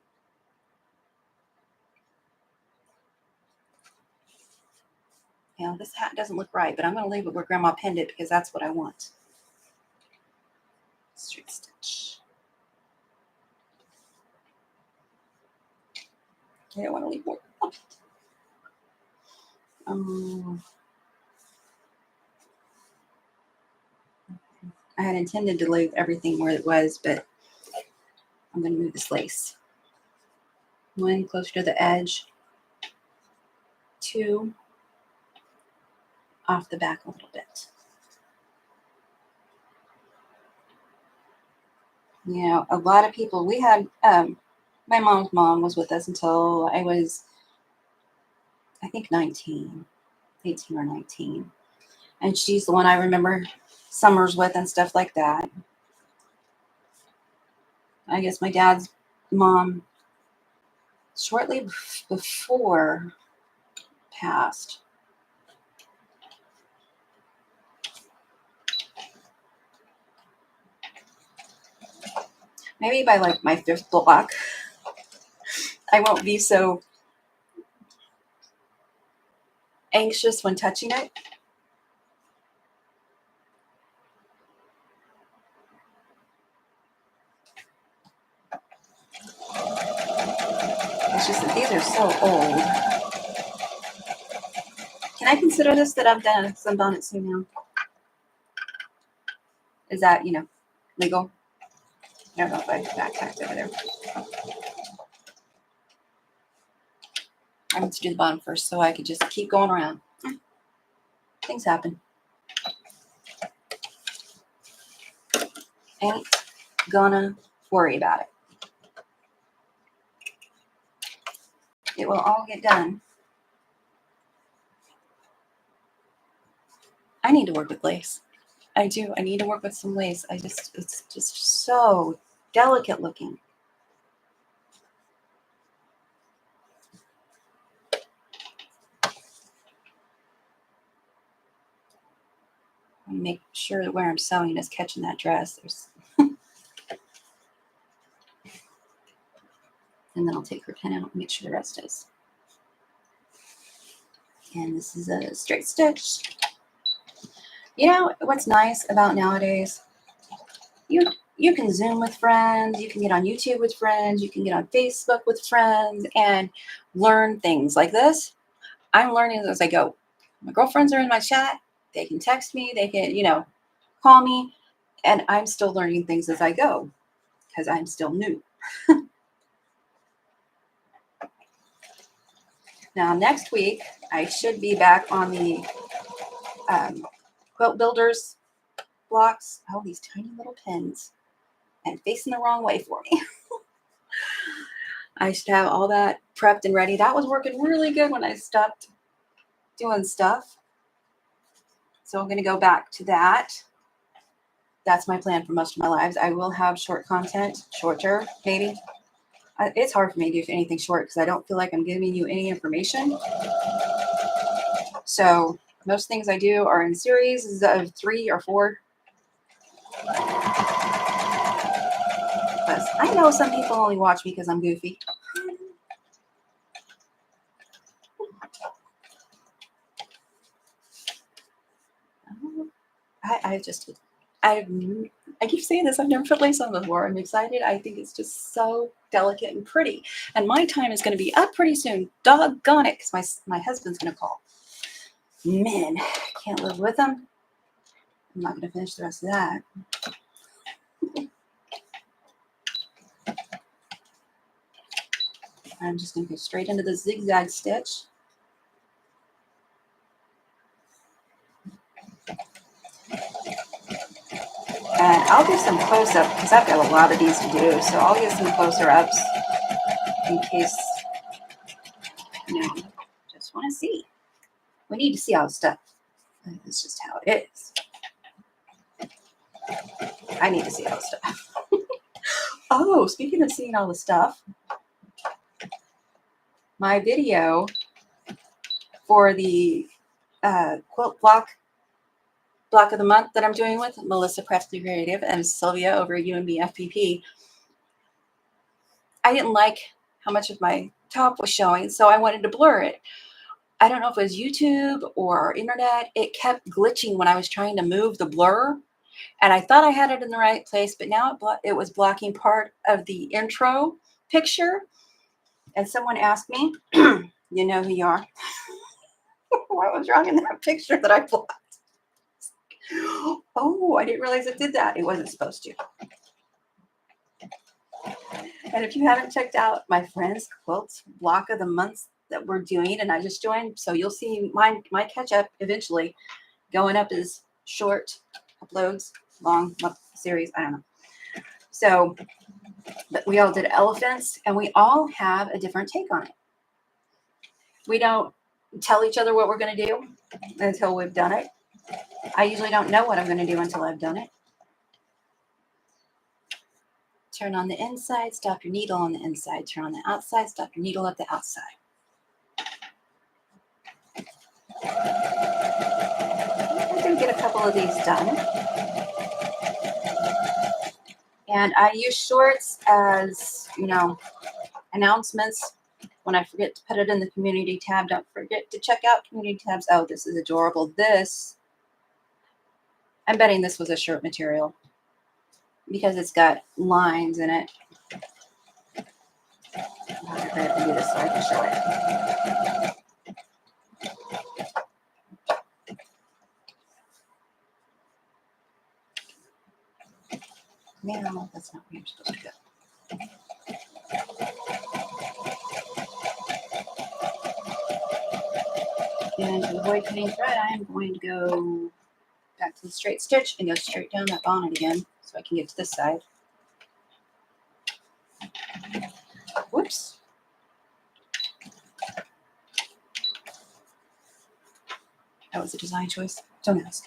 You know, this hat doesn't look right, but I'm going to leave it where Grandma pinned it because that's what I want. straight stitch. I don't want to leave more. I had intended to leave everything where it was, but I'm going to move this lace. 1 closer to the edge, 2 off the back a little bit. You know, a lot of people, we had, my mom's mom was with us until I was, I think 18 or 19. And she's the one I remember summers with and stuff like that. I guess my dad's mom, shortly before, passed. Maybe by like my 5th block, I won't be so anxious when touching it. It's just that these are so old. Can I consider this that I've done a Sunbonnet Sue now? Is that, legal? I don't know if I backpacked over there. I need to do the bottom first so I could just keep going around. Things happen. Ain't gonna worry about it. It will all get done. I need to work with lace. I do. I need to work with some lace. It's just so delicate looking. I make sure that where I'm sewing is catching that dress. And then I'll take her pin out and make sure the rest is. And this is a straight stitch. You know what's nice about nowadays? You can Zoom with friends, you can get on YouTube with friends, you can get on Facebook with friends and learn things like this. I'm learning as I go. My girlfriends are in my chat. They can text me. They can, call me. And I'm still learning things as I go because I'm still new. Now, next week, I should be back on the Quilt Builders blocks. Oh, these tiny little pins. And facing the wrong way for me. I should have all that prepped and ready. That was working really good when I stopped doing stuff. So I'm going to go back to that. That's my plan for most of my lives. I will have short content, shorter maybe. It's hard for me to do anything short because I don't feel like I'm giving you any information. So most things I do are in series of 3 or 4. But I know some people only watch me because I'm goofy. I keep saying this. I've never put lace on before. I'm excited. I think it's just so delicate and pretty. And my time is going to be up pretty soon. Doggone it, because my husband's going to call. Men, can't live with them. I'm not going to finish the rest of that. I'm just going to go straight into the zigzag stitch. And I'll do some close-up because I've got a lot of these to do. So I'll get some closer ups in case, just want to see. We need to see all the stuff. That's just how it is. I need to see all the stuff. Oh, speaking of seeing all the stuff, my video for the quilt block of the month that I'm doing with Melissa Practically Creative and Sylvia over at UMB FPP, I didn't like how much of my top was showing, so I wanted to blur it. I don't know if it was YouTube or internet. It kept glitching when I was trying to move the blur. And I thought I had it in the right place, but now it was blocking part of the intro picture. And someone asked me, you know who you are? What was wrong in that picture that I blocked? Oh, I didn't realize it did that. It wasn't supposed to. And if you haven't checked out my friend's quilt block of the months that we're doing, and I just joined, so you'll see my catch up eventually going up as short uploads, long series. I don't know. So, but we all did elephants, and we all have a different take on it. We don't tell each other what we're going to do until we've done it. I usually don't know what I'm going to do until I've done it. Turn on the inside, stop your needle on the inside. Turn on the outside, stop your needle at the outside. I'm going to get a couple of these done. And I use shorts as, you know, announcements. When I forget to put it in the community tab, don't forget to check out community tabs. Oh, this is adorable. This, I'm betting this was a shirt material because it's got lines in it. I'll have to hurry up and do this so I can show it. No, that's not where you're supposed to go. And to avoid cutting thread, I am going to go back to the straight stitch and go straight down that bonnet again so I can get to this side. Whoops. That was a design choice. Don't ask.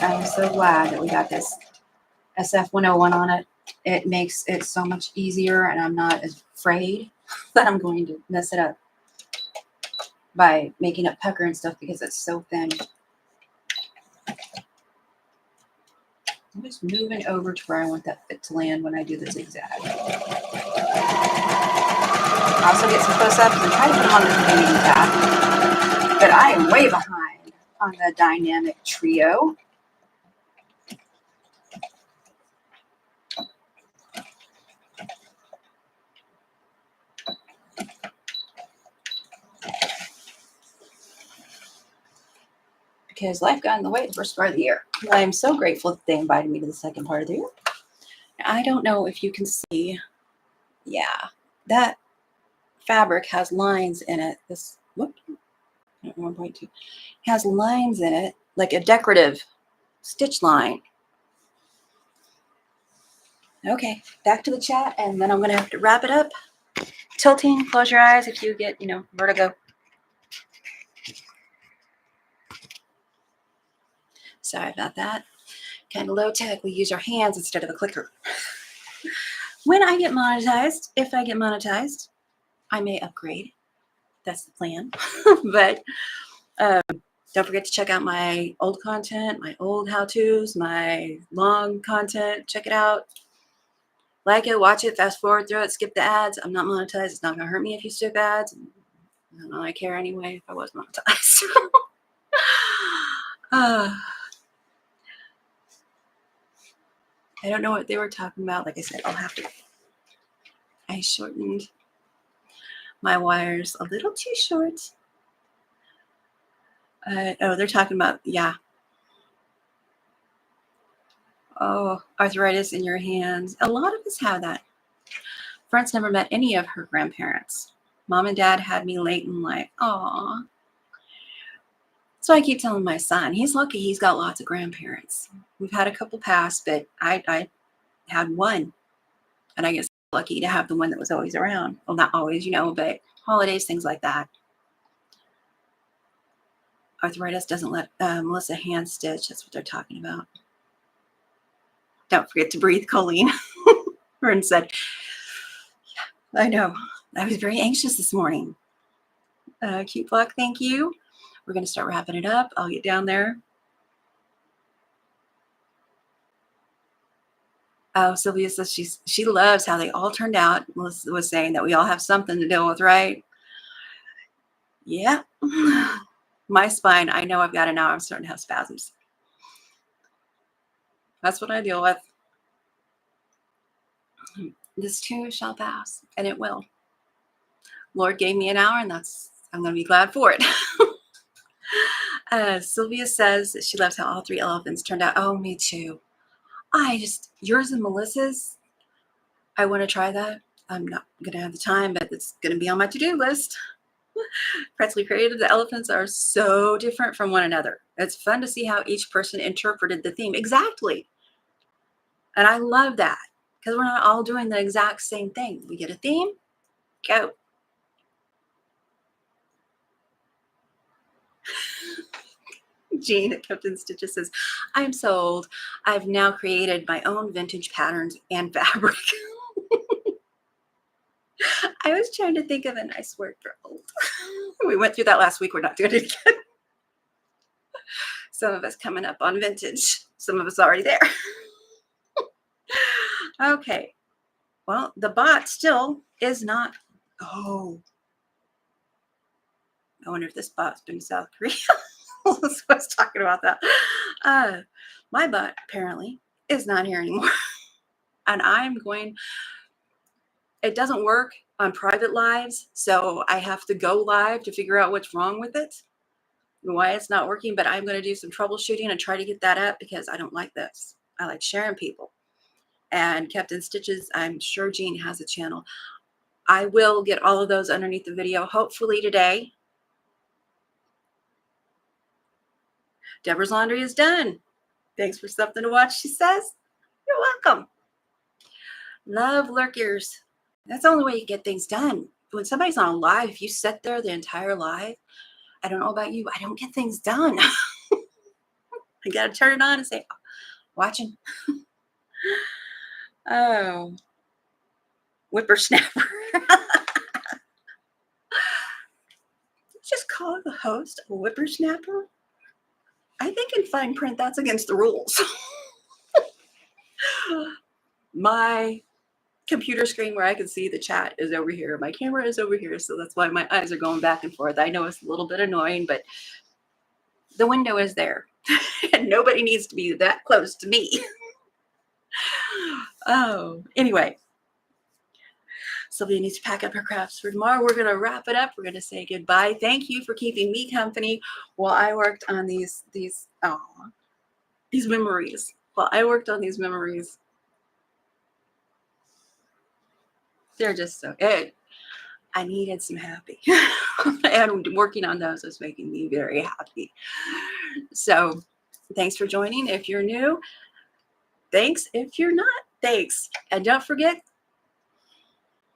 I'm so glad that we got this SF101 on it. It makes it so much easier, and I'm not as afraid that I'm going to mess it up by making it pucker and stuff because it's so thin. I'm just moving over to where I want that fit to land when I do the zigzag. I also get some close-ups and try to put them on the community tab, but I am way behind on the dynamic trio. Because life got in the way the first part of the year. I am so grateful that they invited me to the second part of the year. I don't know if you can see, yeah, that fabric has lines in it. This, whoop, 1.2 has lines in it, like a decorative stitch line. Okay, back to the chat, and then I'm going to have to wrap it up. Tilting, close your eyes if you get, vertigo. Sorry about that. Kind of low tech. We use our hands instead of a clicker. When I get monetized, if I get monetized, I may upgrade. That's the plan. But don't forget to check out my old content, my old how-tos, my long content. Check it out. Like it, watch it, fast forward through it, skip the ads. I'm not monetized. It's not going to hurt me if you skip ads. I don't know, I care anyway if I was monetized. I don't know what they were talking about. Like I said, I shortened my wires a little too short. They're talking about, yeah. Oh, arthritis in your hands. A lot of us have that. Friends never met any of her grandparents. Mom and dad had me late in life. Aw. So I keep telling my son, he's lucky he's got lots of grandparents. We've had a couple pass, but I had one. And I guess lucky to have the one that was always around. Well, not always, but holidays, things like that. Arthritis doesn't let Melissa hand stitch. That's what they're talking about. Don't forget to breathe, Coleen. Vern said, yeah, I know. I was very anxious this morning. Cute block, thank you. We're going to start wrapping it up. I'll get down there. Oh, Sylvia says she loves how they all turned out. Melissa was saying that we all have something to deal with, right? Yeah. My spine, I know I've got it now. I'm starting to have spasms. That's what I deal with. This too shall pass, and it will. Lord gave me an hour, and I'm going to be glad for it. Sylvia says that she loves how all 3 elephants turned out. Oh, me too. Yours and Melissa's, I want to try that. I'm not going to have the time, but it's going to be on my to-do list. Pretzely created, the elephants are so different from one another. It's fun to see how each person interpreted the theme. Exactly. And I love that because we're not all doing the exact same thing. We get a theme, go. Jean at Captain Stitches says, I'm so old. I've now created my own vintage patterns and fabric. I was trying to think of a nice word for old. We went through that last week. We're not doing it again. Some of us coming up on vintage. Some of us already there. Okay. Well, the bot still is not. Oh. I wonder if this bot's been to South Korea. I was talking about that. My bot apparently is not here anymore. And it doesn't work on private lives. So I have to go live to figure out what's wrong with it and why it's not working. But I'm going to do some troubleshooting and try to get that up because I don't like this. I like sharing people. And Captain Stitches, I'm sure Jean has a channel. I will get all of those underneath the video, hopefully today. Deborah's laundry is done. Thanks for something to watch, she says. You're welcome. Love lurkers. That's the only way you get things done. When somebody's on a live, if you sit there the entire live, I don't know about you, I don't get things done. I got to turn it on and say, watching. Oh, whippersnapper. Just call the host a whippersnapper? I think in fine print, that's against the rules. My computer screen where I can see the chat is over here. My camera is over here, so that's why my eyes are going back and forth. I know it's a little bit annoying, but the window is there. And nobody needs to be that close to me. Oh, anyway. Sylvia needs to pack up her crafts for tomorrow. We're going to wrap it up. We're going to say goodbye. Thank you for keeping me company while I worked on these memories. While I worked on these memories. They're just so good. I needed some happy. And working on those was making me very happy. So thanks for joining. If you're new, thanks. If you're not, thanks. And don't forget,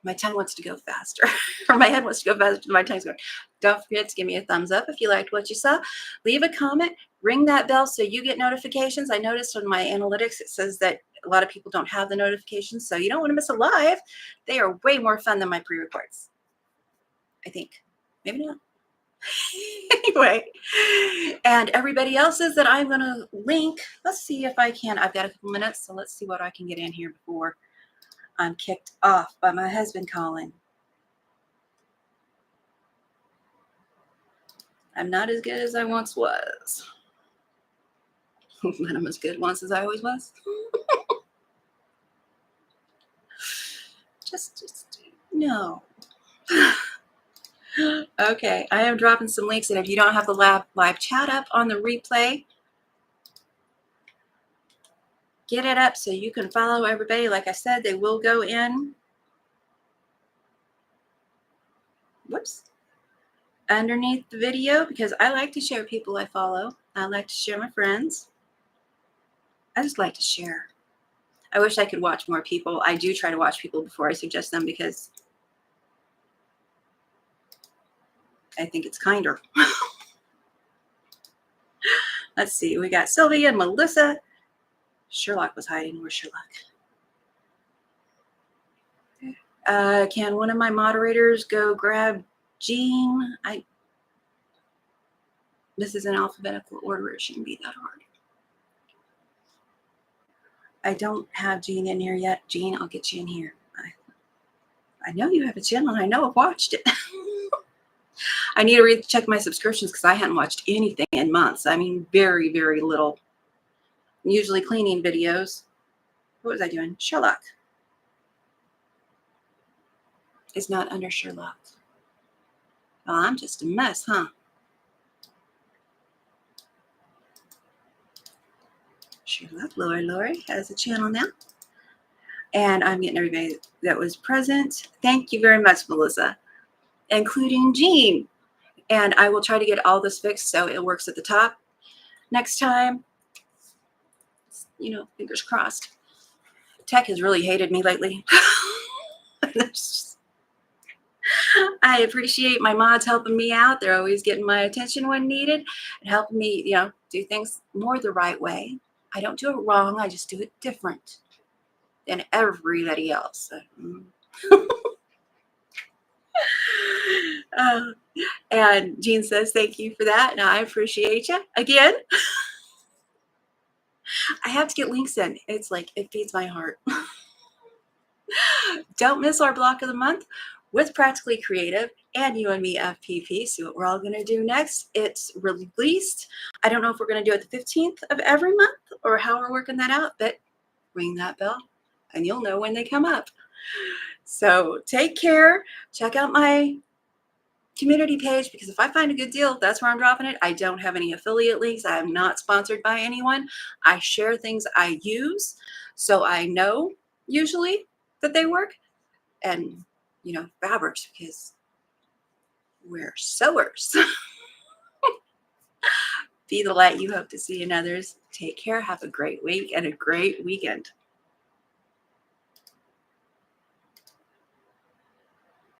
my tongue wants to go faster. Or my head wants to go faster. My tongue's going. Don't forget to give me a thumbs up if you liked what you saw. Leave a comment. Ring that bell so you get notifications. I noticed on my analytics it says that a lot of people don't have the notifications, so you don't want to miss a live. They are way more fun than my pre-records. I think. Maybe not. Anyway, and everybody else's that I'm going to link. Let's see if I can. I've got a couple minutes, so let's see what I can get in here before I'm kicked off by my husband calling. I'm not as good as I once was. But I'm as good once as I always was. just no. Okay, I am dropping some links, and if you don't have the live chat up on the replay, get it up so you can follow everybody. Like I said, they will go in. Whoops. Underneath the video, because I like to share people I follow. I like to share my friends. I just like to share. I wish I could watch more people. I do try to watch people before I suggest them because I think it's kinder. Let's see. We got Sylvia and Melissa. Sherlock was hiding. Where's Sherlock? Can one of my moderators go grab Jean? This is in alphabetical order. It shouldn't be that hard. I don't have Jean in here yet. Jean, I'll get you in here. I know you have a channel. I know I've watched it. I need to recheck my subscriptions because I hadn't watched anything in months. I mean, very, very little. Usually cleaning videos. What was I doing? Sherlock. It's not under Sherlock. Well, I'm just a mess, huh? Sherlock. Lori has a channel now. And I'm getting everybody that was present. Thank you very much, Melissa, including Jean. And I will try to get all this fixed so it works at the top next time. You know, fingers crossed. Tech has really hated me lately. I appreciate my mods helping me out. They're always getting my attention when needed and helping me, you know, do things more the right way. I don't do it wrong. I just do it different than everybody else. uh, and Jean says, thank you for that. And I appreciate you. Again, I have to get links in. It's like, it feeds my heart. Don't miss our block of the month with Practically Creative and You and Me FPP. See what we're all going to do next. It's released. I don't know if we're going to do it the 15th of every month or how we're working that out, but ring that bell and you'll know when they come up. So take care. Check out my community page because if I find a good deal, that's where I'm dropping it. I don't have any affiliate links. I am not sponsored by anyone. I share things I use, so I know usually that they work. And, you know, fabrics because we're sewers. Be the light you hope to see in others. Take care. Have a great week and a great weekend.